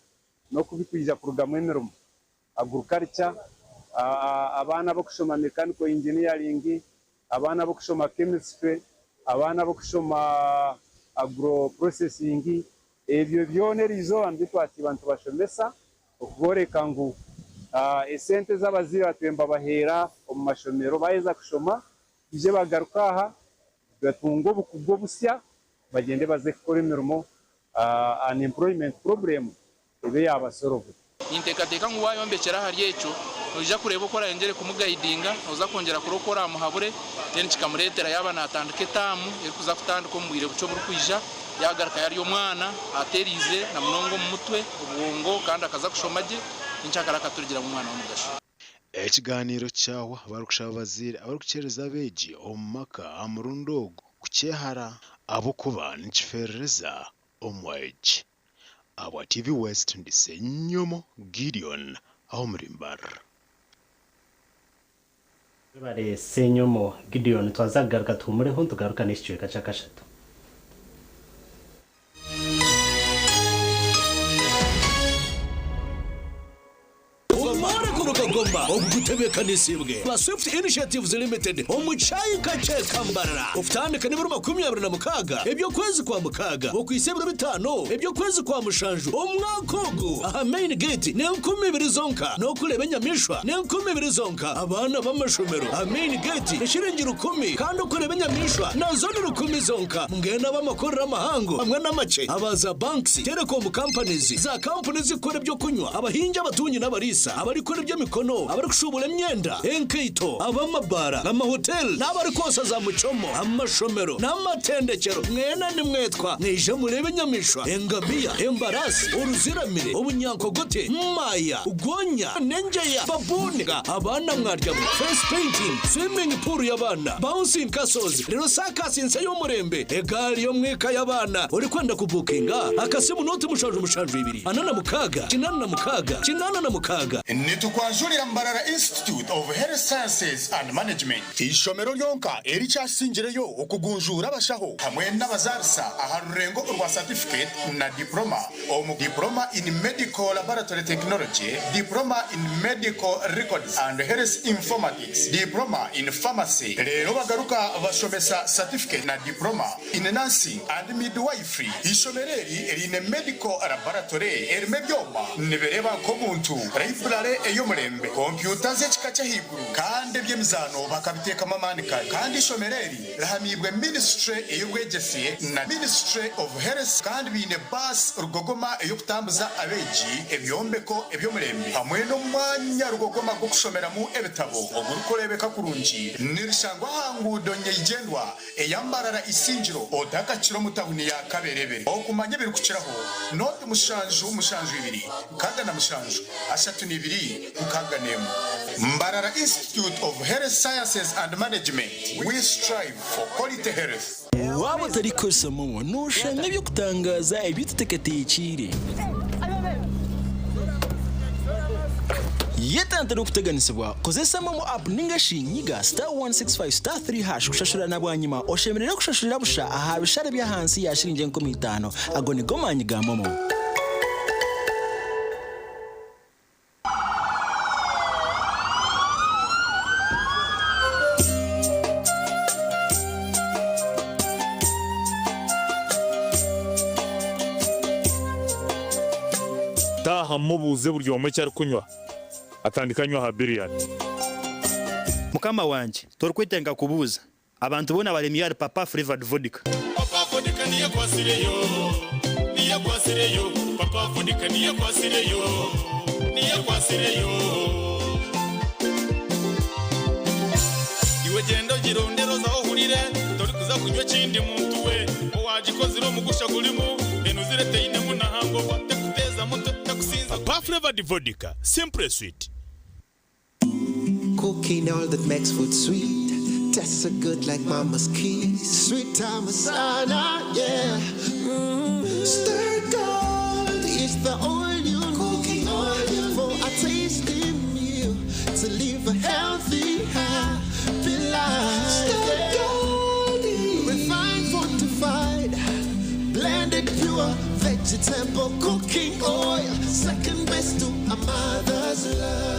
no kubikwiza kurugamo emirimo agriculture abana bakushoma mechanical engineering abana bakushoma chemistry abana bakushoma agro processing ebyo byonerizo ambitwati bantu bashomesa okuboreka ngu esente z'abazira batemba bahera mu mashomero bayeza kushoma ije bagarukaha batungo bukubwo busya bagende baze gukora imirimo unemployment problem ebe yabasorovu intekateka nk'uwayombekera hari eco uja kureba uko arengere kumugayidinga uza kongera kurokora muhabure then kikamuretera yaba natandike tamu iri kuza kutandika omubwire buco buri kwija yagaruka yari omwana aterize na munongo mu mutwe ubwongo kandi akaza kushomaje inchakara katurigira mu mwana w'umugasho. Ekiganiro cyawa barukushaba bazira abarukucereza beji omaka amurundogo kuchehara abo kuba nchifereza omweji abo TV West ndise nyomo Gideon aho murimbar bare senyomo Gideon twazagaruka tumureho tugaruka n'ishyuye kacakashatu Gomba ogutebeka nisibwe ba Swift Initiatives Limited omuchayi kache kambarara ufutandika niburu 26 ebyo kwezi kwa mukaga okwisebura 5 ebyo kwezi kwa mushanju omwakogo aha main gate ne 12 zonka no kureba nyamishwa ne 12 zonka abana b'amashomero aha main gate ishiringira 10 kandi kureba nyamishwa na zone 10 zonka mungena b'amakorera amahango hamwe n'amace abaza banks telecom companies za companies zikora byo kunywa abahinja abatunyi n'abarisa abari kora byo mikono abari kushubura imyenda enkeito abamabara n'amahotel n'abari kosa za mucomo amashomero n'amatendekero mwena ni mwetwa nije murebe nyamishwa engabia embarasi uruziramire ubunyankogote maya ugonya nenjeya babunga abana mwarya face painting swimming pool y'abana bouncing castles rero sakasi nse y'umurembe egali yo mweka y'abana uri kwenda kubukinga akasimu noti mushanju 2 anana mukaga kinana na mukaga nitukwanjurira Mbarara Institute of Health Sciences and Management ishomero lyonka eri cyasingireyo okugunjura abashaho hamwe n'abazarisa aharurengo urwa certificate na diploma diploma in medical laboratory technology, diploma in medical records and health informatics, diploma in pharmacy. Rero bagaruka bashomesa certificate na diploma in nursing and midwifery. Ishomereri eri in medical laboratory erime byoma nibereba ko muntu library eyomurembe computer z'ekikacha higuru kandi byemizano bakabiteka mamanika kandi ishomereri rahamibwe ministry ey'ubwegesiye na ministry of health kandi bine bus rugogoma eyokutambuza abeji ebyombeko ebyomurembe hamwe no mwanya rugogoma go kushomeramo ebitabo ogurukorebeka kurunji nirishangwa hangudo nyegendwa eyambarara isingiro odakachiro mutahuni ya kaberebe okumanya biri kuciraho note mushanju 2 kaga na mushanju 32 ukaga nemo Mbarara Institute of Health Sciences and Management. We strive for quality health. Waba tari kosa momo nushanga byo kutangaza ibitutekateye ikire yetantara kuteganisibwa kozesa momo app ningashinyiga *165*3# kushashura nabwanyima oshemerera kushashurira busha aha bishare bya hansi yashirinje 5 ago ni gomanyiga momo. mubuze buryo omwe cyari kunywa atandikanywa ha biriyani mukama wanje torkwitenga kubuza abantu bona baremiyari papa flavored vodka niye kwasireyo papa vodka niye kwasireyo iwe gendo girondero zaho hurire tori kuza kunywa kindi muntu we owagikoziro mugusha gurimo benuzirete ine munahango watekuteza muto Papa flavored vodka, simple sweet. Cooking all that makes food sweet. Tastes so good like mama's kiss. Sweet Tamasana, yeah. Stir gold is the oil you cooking oil for a tasty meal to live a healthy, happy life. Stir gold, refined, fortified, blended pure vegetables. temple cooking oil, second best to a mother's love.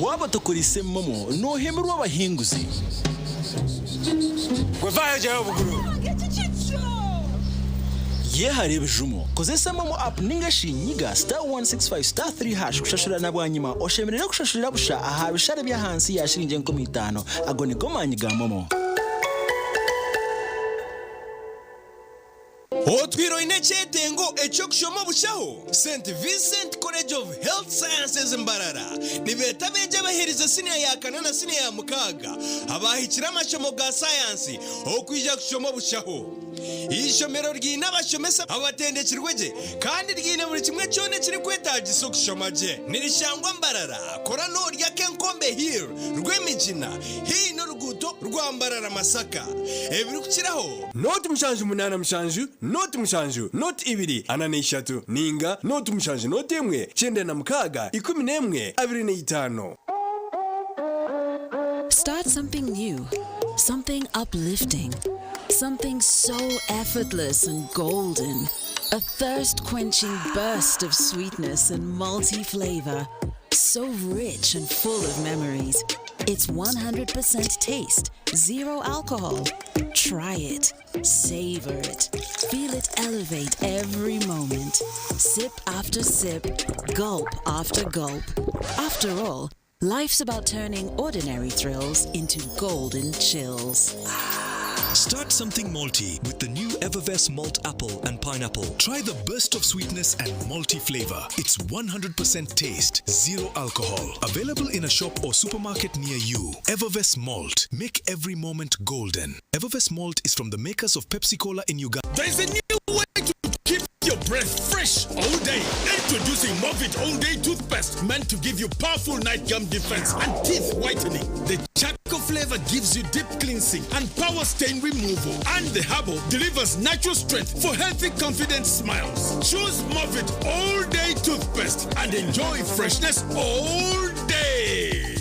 Waba tukurise momo no hemerwa abahinguzi Gwevayo jayo buguru ye harebe jumo kozesa momo app ningashi nyiga *165*3# kushashura nabwanyuma oshemerera kushashurira busha aha bishare bya hansi ya shirinje 15 agone gomanyiga momo Otwiro inechetengo echokushomo bushaho St Vincent College of Health Sciences Mbarara nibeta beje baheriza senior ya kanana senior ya mukaga abahikira amashomo ga science okwija kushomo bushaho ishomero ryina bashomesa abatendekirweje kandi ryine buri kimwe cyone kiri kwetagiso kushomaje nirishangwa Mbarara kora no rya Kenkombe Hill rwemijina hino ruguto rwa Mbarara Masaka ebiri kukiraho not mushanju munana mushanju not mushanju not ibiri anane ishatu ninga not mushanju not emwe cyende na mukaga 11 25. Start something new, something uplifting, something so effortless and golden. A thirst-quenching burst of sweetness and multi-flavor. So rich and full of memories. It's 100% taste, 0 alcohol. Try it. Savor it. Feel it elevate every moment. Sip after sip, gulp after gulp. After all, life's about turning ordinary thrills into golden chills. Start something malty with the new Evervest Malt Apple and Pineapple. Try the burst of sweetness and malty flavor. It's 100% taste, 0 alcohol. Available in a shop or supermarket near you. Evervest Malt. Make every moment golden. Evervest Malt is from the makers of Pepsi Cola in Uganda. There's a new way to keep your breath fresh all day. Introducing Movit All Day Toothpaste, meant to give you powerful night gum defense and teeth whitening. The charcoal flavor gives you deep cleansing and power stain removal. And the herbal delivers natural strength for healthy, confident smiles. Choose Movit All Day Toothpaste and enjoy freshness all day.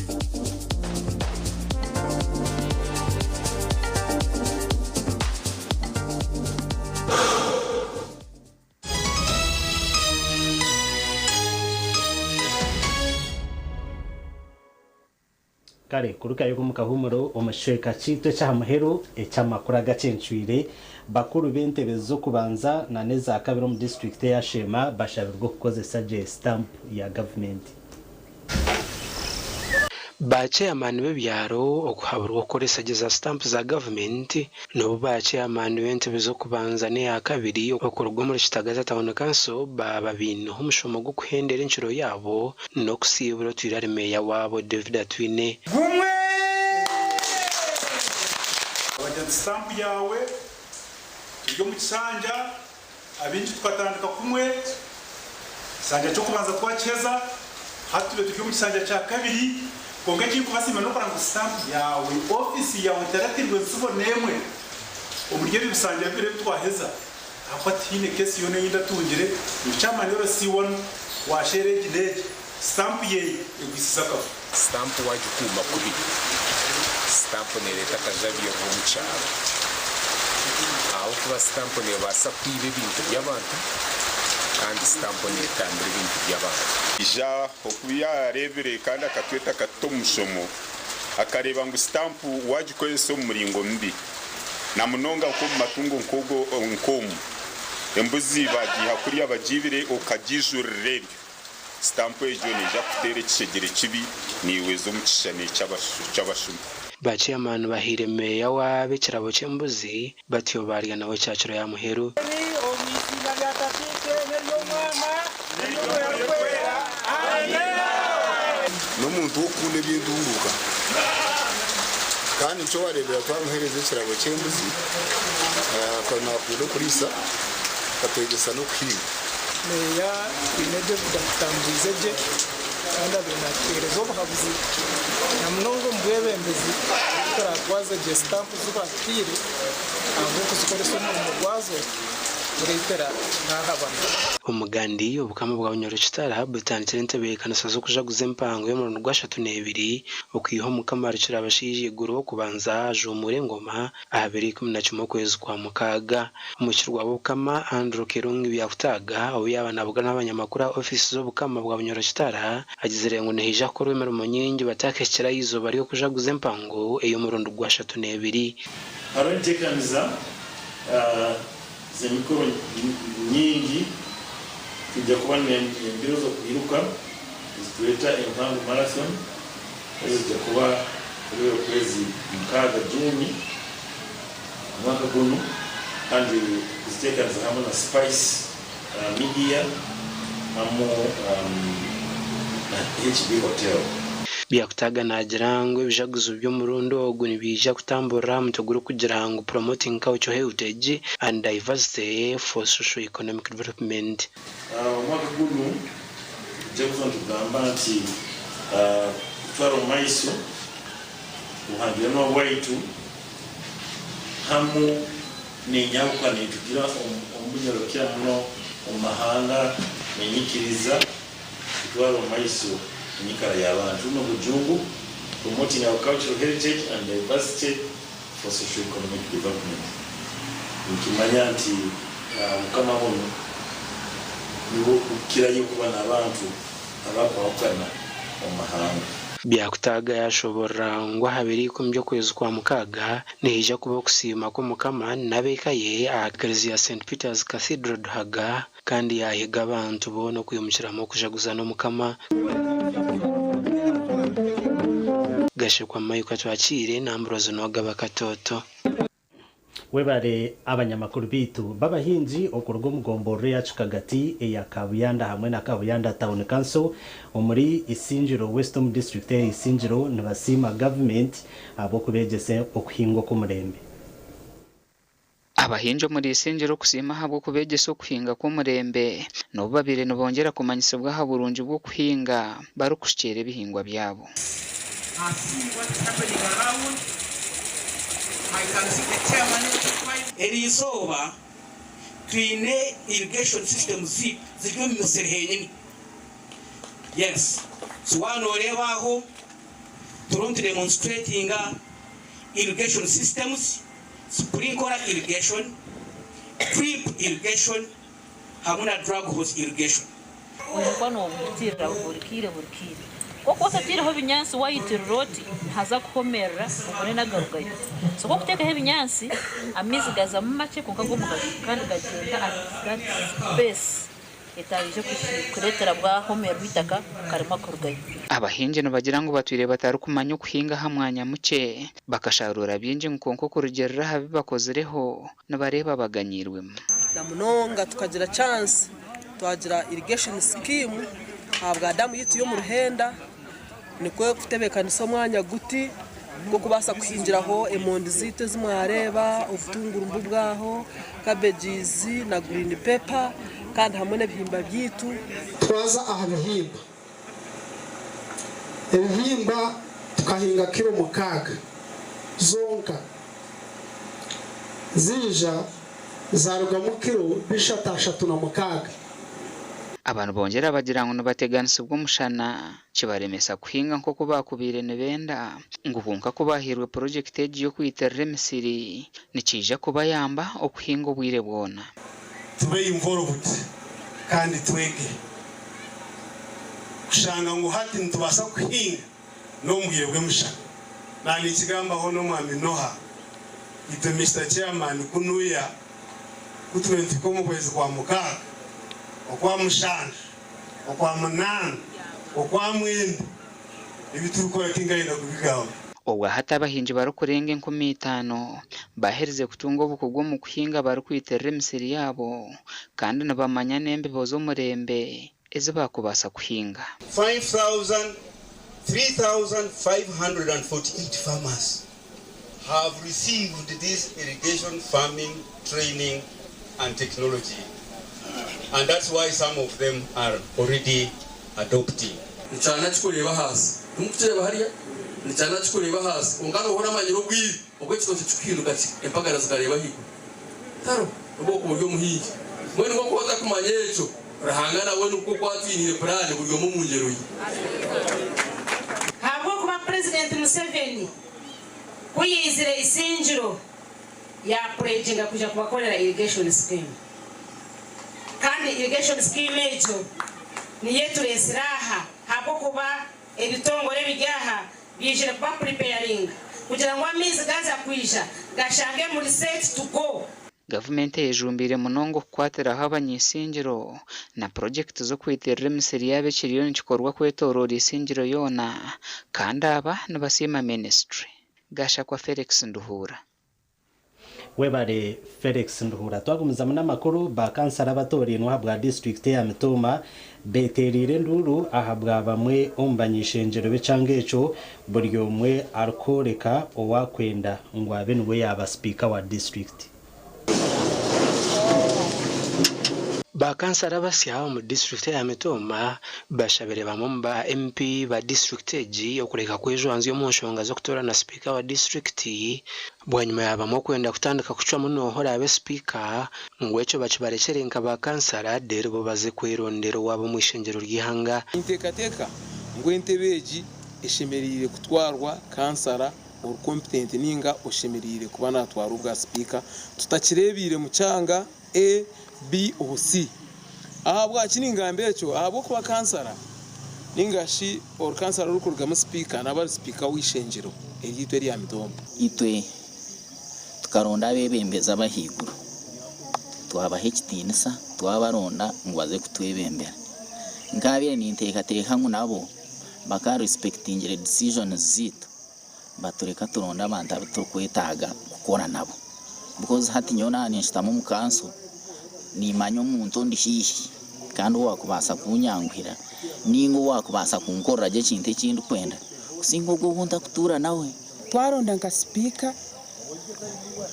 kare kuruka yuko mukahumuro umashweka chitwe cyamuhero ecyamakura gacencuire bakuru bentebe zo kubanza na neza kabiro mu district ya Shema bashabirwa kukozesa je stamp ya government ba chairman bebyaro okuhaburwa koresa za stamp za government no ba chairman bentebe zo kubanza ne ya kabiri okorwa muri kitagaza tabona kanso baba bintu umushomo gwo kuhendera inshuro yabo no kusibura twirare meya wabo David Atwine gumwe wajya stamp yawe yo mu kisanja abinji twatandika kumwe sanja cyo kubanza twakeza hatube tujye mu kisanja cya kabiri konga kiyo kubasima no kuranga stamp yawe office yawe taratirwe nsubonemwe uburyo bibusanja bire twaheza akwatine kesi yone yindatungire icyama rero C1 washere gidege stamp ye igwisaka stamp wajukuma kubi stamp ne leta kajabiyo mu cyaro aho kuba stamp ne basa kwibe bintu by'abantu kandi stamp ne tambira bintu by'abantu ija okuya rebere kandi akatweta katomushomo akareba ngo stamp wajikoyeso muringo mbi na munonga uko matungo nkogo nkomu embuzi bagiha kuri abajibire okajijurire stamp ejo neja kutere kishegere kibi niwezo mukishane cy'abashuma ba chairman bahiremeya wa bikirabo cy'embuzi batyo bariya nawe cyaciro ya muheru n'umuntu ukunda by'indunguka kandi cyo warebera twamuhereze kirabo cy'embuzi akona kudo kurisa kategesa no kwiga meya ineje kudatambuze je kandi abenaterezo bahabuzi namunongo mbwebembezi twarakwaza je stamp zubakire aho kuzikoresa mu mugwazo uretera nkahabana umugandi ubukama bwa Nyorokitara butanditse n'intebe kanasa zo kujaguza empango yo mu rundo rwa 32 ukwiho mukama rikira abashije iguru wo kubanza jumure ngoma ahabiri 11 kwezi kwa mukaga umukirwa bukama Andrew Kirungi byakutaga aho yabana bugana n'abanyamakuru office zo bukama bwa Nyorokitara agizere ngo nihija ko rwemera umunyingi batakekera izo bari yo kujaguza empango eyo mu rundo rwa 32 arontekaniza zemikoro nyingi tujya kubona mbiro zo kwiruka zitweta empango marathon zijya kuba kuri kwezi mukaga Juni mwaka guno kandi zitekaniza hamwe na Spice Media amo na HB Hotel byakutaga nagirango bijaguzo byo murundo oguni bija kutambura mutoguru kugirango promoting cultural heritage and diversity for socio economic development mwaka guno Jefferson tugamba ati twaro maiso uhangira no waitu hamu ni nyaruka ni tugira omunyorokya muno omahanga menyikiriza twaro maiso nikara y'abantu no bujungu promoting our cultural heritage and diversity for socio-economic development. Nikimanya nti kama hono nibo ukirayo kuba nabantu abakwakana omahanga byakutaga yashobora ngo habiri kumbyo kwezi kwa mukaga nihija kuba kusima ko mukama nabekaye Ecclesia St Peter's Cathedral haga kandi yahiga abantu bono kwimukiramo kujaguza no mukama gashe kwa mayuka twakire Ambrose noga bakatoto webare abanyamakuru bitu babahinzi okurwo mugomboro yacu kagati ya Kabuyanda hamwe na Kabuyanda Town Council omuri Isinjiro Western District Isinjiro nabasima government abo kubegese okuhingo ku murembe abahinjo muri Isinjiro kusima habo kubegese okuhinga ku murembe no babire no bongera kumanyisa bwa haburunji bwo kuhinga barukushikere bihingwa byabo. I see what's happening around. I can see the chairman. It is over. Clean irrigation system zip. Zikyo miserhenyi. Yes. So one olevaho. Turunti demonstrating irrigation systems, sprinkler irrigation, drip irrigation, hamuna drug hose irrigation. Unakwano mutira burikire. Koko satira ho binyansi wayitira roti haza kukomera ubone nagarugayo so ko kuteka he binyansi amizi gaza make ko kago mugaje kandi gagenda at base etarije kuretera bwa homera bitaka karima korugayo abahinje no bagira ngo batwire bataru kumanya kuhinga hamwanya muke bakasharura byinje nkonko kurugerera habi bakozereho nabareba baganyirwemo namunonga tukagira chance twagira irrigation scheme habwa damu yitu yo mu ruhenda nikwe kutebekanisa mwanya guti bwo kubasa kuhinjiraho emondi zite zimwareba ubutunguru mbubwaho cabbages na green pepper kandi hamwe n'ebihimba byitu twaza ibihimba tukahinga kiro mukaga zonka zija zaruga mu kiro bishatashatu na mukaga abantu bongera bagira ngo bateganise ubwo mushana kibaremesa kuhinga nko kubakubire nebenda ngo bunka ko bahirwe project yo kwiterera Misiri nikije kuba yamba okuhinga ubwire bwona tube involved kandi twege kushanga ngo hati ntubasa kuhinga no mbwiye bwe mushana nani ikigamba ho no mwami Noha ite Mr Chairman kunuya kutwenti ko mu kwezi kwa mukaga okwa mushana okwa munana okwa mwenda ibituruko yakingaina kubigaho obwa hata abahinji barukurenga 15 bahereze kutunga ubukugwo mu kuhinga barukwiterera Misiri yabo kandi nabamanya nembe bozo murembe eze bakubasa kuhinga 3,548 farmers have received this irrigation farming training and technology. And that's why some of them are already adopting. Nichana chikureba hasi. Tumukireba hariya. Nichana chikureba hasi. Ungano uhora manyiro bwiri. Ubwo kikoze cyukintu gati empagara zikareba hiko. Taro ubwo buryo muhingi. Mwene ngo koza kumanyecho. rahangana we nuko kwatwinire plan buryo mu ngero yi habwo kuba President Museveni kuyizire isinjiro ya pledging kuja kubakorera irrigation scheme kandi irrigation scheme ejo ni yetu resiraha habwo kuba ebitongore bijyaha bijire kuba preparing kugira ngo amizi gaza kwisha gashange muri set to go. Gavumenti ejumbire munongo kukwatiraho abanyisingiro na project zo kwiterera emisiri yabe kiriyoni kikorwa kwetorora isingiro yona kandi aba nabasima ministry. Gashakwa Felix Nduhura. Webare Felix Nduhura twagumiza n'amakuru ba kansara batori n'uhabwa district ya Mitoma beterire nduru ahabwa bamwe umbanyishenjero becangeco buri umwe arkoreka owakwenda ngo abe nwe yaba speaker wa district. Bakansara basya mu district ya Mitoma bashabere bamomba MP ba district eji okureka kwejo yo munshonga zo kutora na speaker wa district bwanyuma yabamo kwenda kutandika kucwa muno hora abe speaker ngwecho bachibarekere nka bakansara derbo baze kwirondero wabo mu ishengero ryihanga intekateka ngo entebeji eshemerire kutwarwa kansara or competent ninga oshemerire kuba natwara ubwa speaker tutakirebire mu cyanga A B O C ahabwa kiningambe cyo ahabwo kuba kansara ningashi or kansara rukurga mu speaker naba speaker w'ishengero eryitwe rya Mitoma itwe tukaronda bebembeza bahiguru twabahe kitinisa twabaronda ngwaze kutwebembera ngabire ni intekateka nabo baka respecting decisions zito batureka turonda abantu abaturkwetaga gukora nabo because hati nyona nishitamo mukanso ni manyo muntu ndishishi kandi wakubasa kunyangwira ningo wakubasa kunkora je kinte kindu kwenda kusingo gubunda kutura nawe twaronda nka speaker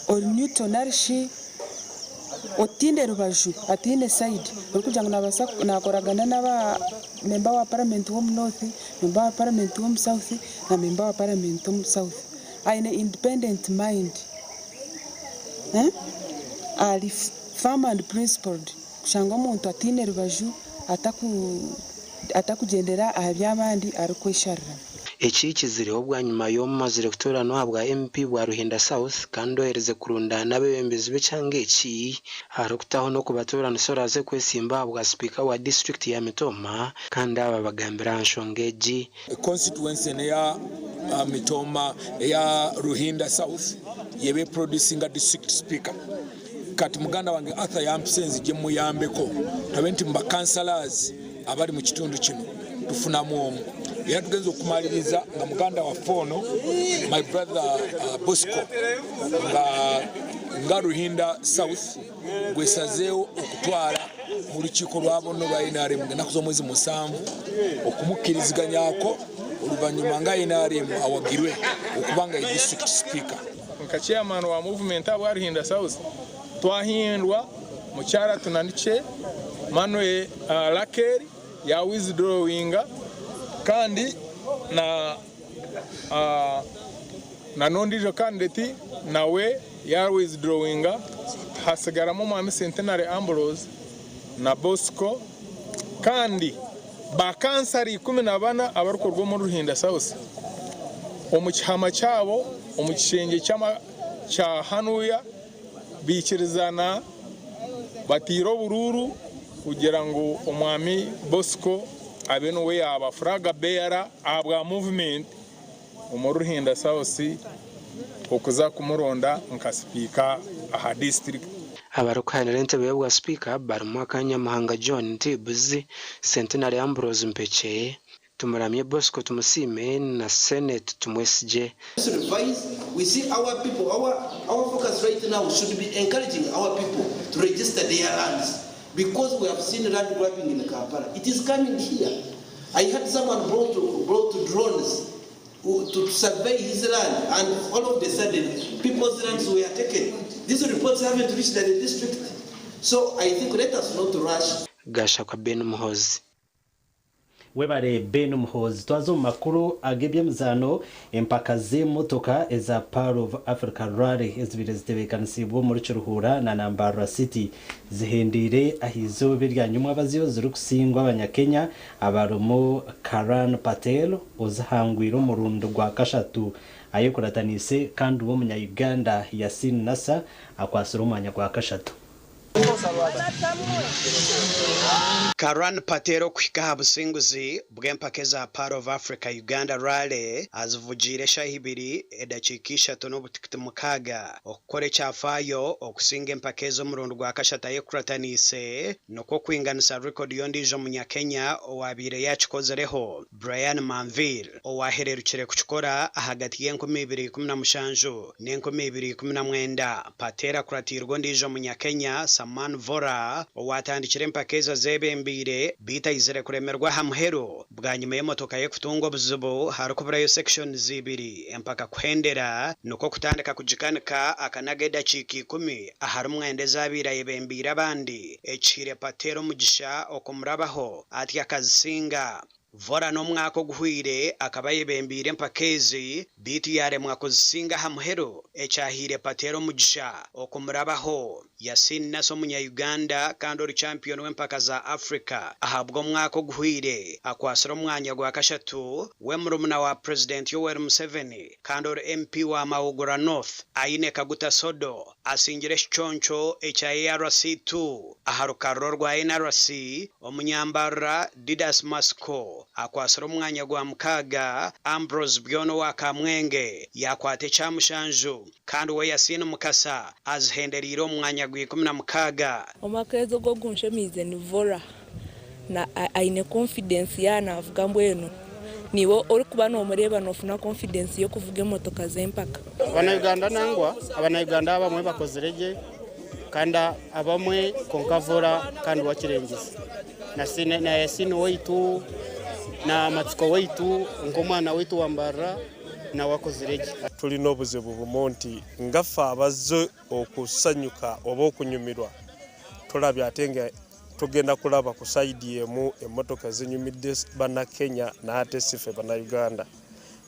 or Newton arishi otinde rubaju atinde side urikujanga nabasa nakoragana naba member wa parliament wo north member wa parliament wo south na member wa parliament wo south aine independent mind ali firm and principled kushanga umuntu atine rubaju atakugendera abyabandi arikwesharira Echi kiziriho bwanyuma yo mazire kutora no habwa MP bwa Ruhinda South kandi ohereze kurunda nabebembezi becange eki harukutaho no kubatora nsoraze kwesimba bwa speaker wa district ya Mitoma kandi aba bagambira nshongeji constituency ya Mitoma ya Ruhinda South yebe producing a district speaker kati muganda wange Arthur Yamsenzi je muyambeko tabenti mba councillors abali mu kitundu kino tufunamu yatugenzo kumaliriza nga muganda wa Fono my brother Bosco nga Ruhinda South gwesazeo okutwala mu lukiko lwabo no bayinare mu nakuzo mwezi musanvu okumukiriziganyako oluvanyuma nga inare awagirwe okubanga district speaker nka chairman wa movement abo Ruhinda South twahindwa mu cyara tunanice Manuel Lakeri ya withdrawinga kandi na nondijo candidate nawe ya withdrawinga hasigaramo Mwami Centenary Ambrose na Bosco kandi ba kansari 14 abarukorwa mu Ruhinda South omukihama cyabo omukishenge cya Hanuya bikirizana batiro bururu kugira ngo Umwami Bosco abeno we aba fraga beara abwa movement mu Ruhinda South okuza kumuronda nka speaker aha district abarukanira entebe bwa speaker barimo akanyamahanga John Tibuzi Centenary Ambrose Mpeche tumuramye Bosco tumusime na Senate tumwesije. We see our people, our focus right now should be encouraging our people to register their lands because we have seen land grabbing in Kampala. It is coming here. I had someone brought drones to survey his land, and all of a sudden people's lands were taken. These reports haven't reached the district. So I think let us not rush. Gashakwa Ben Muhozi. webare Ben Muhozi twazo mu makuru agebyemzano empaka z'imotoka eza Power of Africa Rally ezibire zitebekanisiibwa muri Kiruhura na Nambara City zihendire ahizo biryanyumwa abaziyo ziri kusingwa abanyakenya abarumo Karan Patel uzahangwira umurundo gwa kashatu ayo kuratanise kandi uwo munya Uganda Yasin Nasa akwasura umwanya gwa kashatu. Karan Patero kwika businguzi bw'empaka za Power of Africa Uganda Rally azivugire shahibiri edakikisha tono butikiti mukaga okukore cyafayo okusinga empaka zo murundo gwa kashata ye kuratanise noko kwinganisa record yondijo munyakenya owabire yakikozereho Brian Manville owahererukire kukikora hagati ye2017 ne2019 Patera kuratirwa ndijo munyakenya Saman Vora owatandikire empaka zebembire bita izere kuremerwa hamhero bwa nyuma y'imotoka ye kutungwa buzubu harukuburayo section zibiri empaka kuhendera nuko kutandika kujikanika akanageda chiki 10 ahari mwende zabira yebembira abandi echire Patero mugisha okumurabaho ati akazisinga Vora no mwako guhwire akabaye bembire mpakezi biti yare mwako zisinga hamuhero echahire Patero mugisha okumurabaho Yasin Naso munya Uganda kandori champion w'empaka za Africa ahabwo mwako guhwire akwasira umwanya gwa kashatu we murumuna wa President Yoweri Museveni kandori MP wa Maugura North Aine Kaguta Sodo asingire choncho HIRC2 aharukarro rwa NRC omunyambara Didas Masco akwasira umwanya gwa mukaga Ambrose Byono wa Kamwenge yakwate chamushanju kandi we Yasin Mukasa azhenderira umwanya gwa mukaga omakazo go gunshemize ni Vora na aine confidence yana avuga mbweno niwo uri kuba no mureba no funa confidence yo kuvuga motoka z'empaka abana Uganda nangwa abana Uganda abamwe bakozerege kanda abamwe konkavora kandi wakirengise na Yasin weitu na matsiko weitu ngomwana weitu wambara na wakozirege tulino obuzibu bumonti ngafa abazo okusanyuka oba okunyumirwa tulabya atenge tugenda kulaba ku side yemu emotoka zinyumidde bana Kenya na ate sife bana Uganda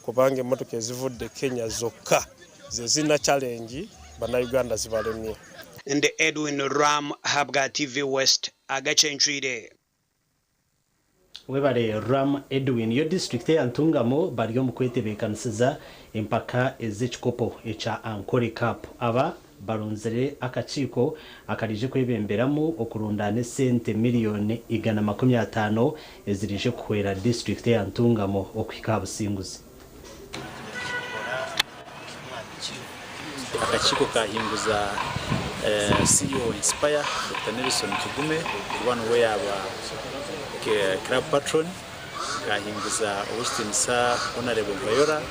kubanga emotoka ezivudde Kenya zokka zezina challenge bana Uganda zibalemye. Ende Edwin Ram habga TV West agachenchwire webare Ram Edwin yo district ya Ntungamo bariyo mukwetebekanisiza empaka ez'ekikopo echa Ankole Cup aba baronzere akaciko akarije kwebemberamo okurundane sente miliyoni 150 ezirije kuhera district ya Ntungamo okwika businguzi. Akaciko kahinguza CEO Inspire Dr. Nelson Kigume one way aba club patron kahinguza ubushtinisa Honorable Vayora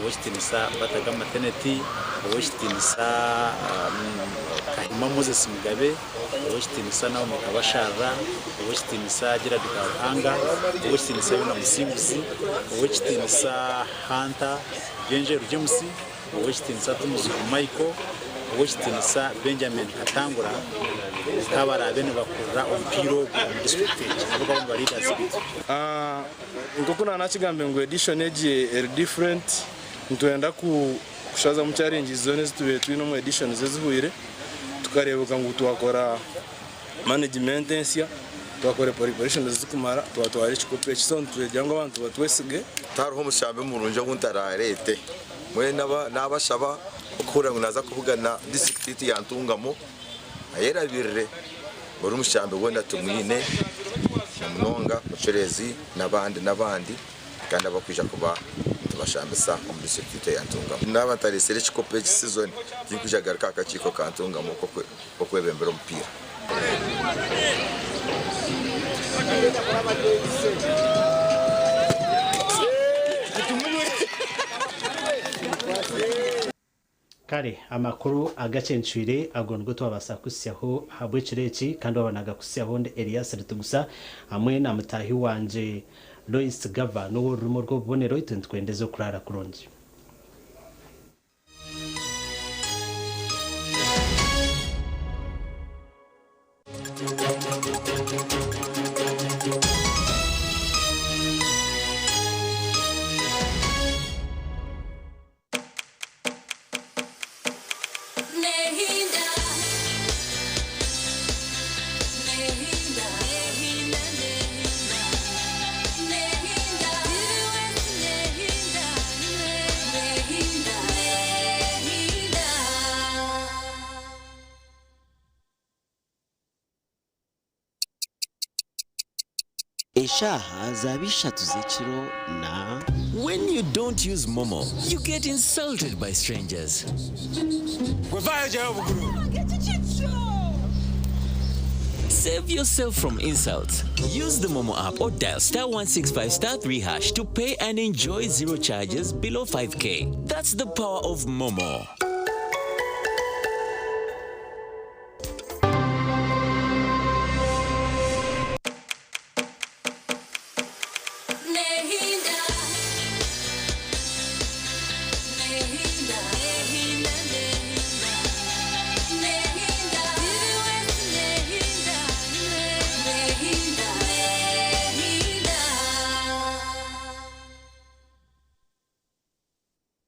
ubushtinisa Bataga Maternity ubushtinisa Kahima Moses Mugabe ubushtinisa nawo mukabashara ubushtinisa Gerard Karuhanga ubushtinisa Yona Musimbuzi ubushtinisa Hunter Benje James ubushtinisa Tumuzu Michael ubushtinisa Benjamin Katangura kabara bene bakura ompiro mu district avuga ngo bari leaders ngokuna nakigambe ngo edition eje different ntwenda kushaza mu challenge zone zitube twino mu edition zezihuire tukarebuka ngo twakora management ensia twakora preparation zikumara twatwara ikikope cy'isonto twejyango abantu batwesige taruho mushambe mu runjo nguntararete mwe nabashaba okura ngo naza kuvugana district ya Ntungamo ayera birre buri mushambe wenda tumwine munonga mucerezi nabandi kandi abakwisha kuba tubashambisa mu district ya Ntungamo n'abatari sere chikope season yikujagarika akaciko ka Ntungamo ko kwebembera umupira kare amakuru agacenchwire agondwe twabasa kusyaho habwe kireki kandi wabanaga kusyaho nde Elias Ritugusa hamwe na mutahi wanje Lois Gava no rumo rwo bonero itwendeze kurara kuronje. eshaha zaba eshatu z'ekiro na when you don't use Momo, you get insulted by strangers. Save yourself from insults. Use the Momo app or dial *165 *3# to pay and enjoy zero charges below 5K. That's the power of Momo.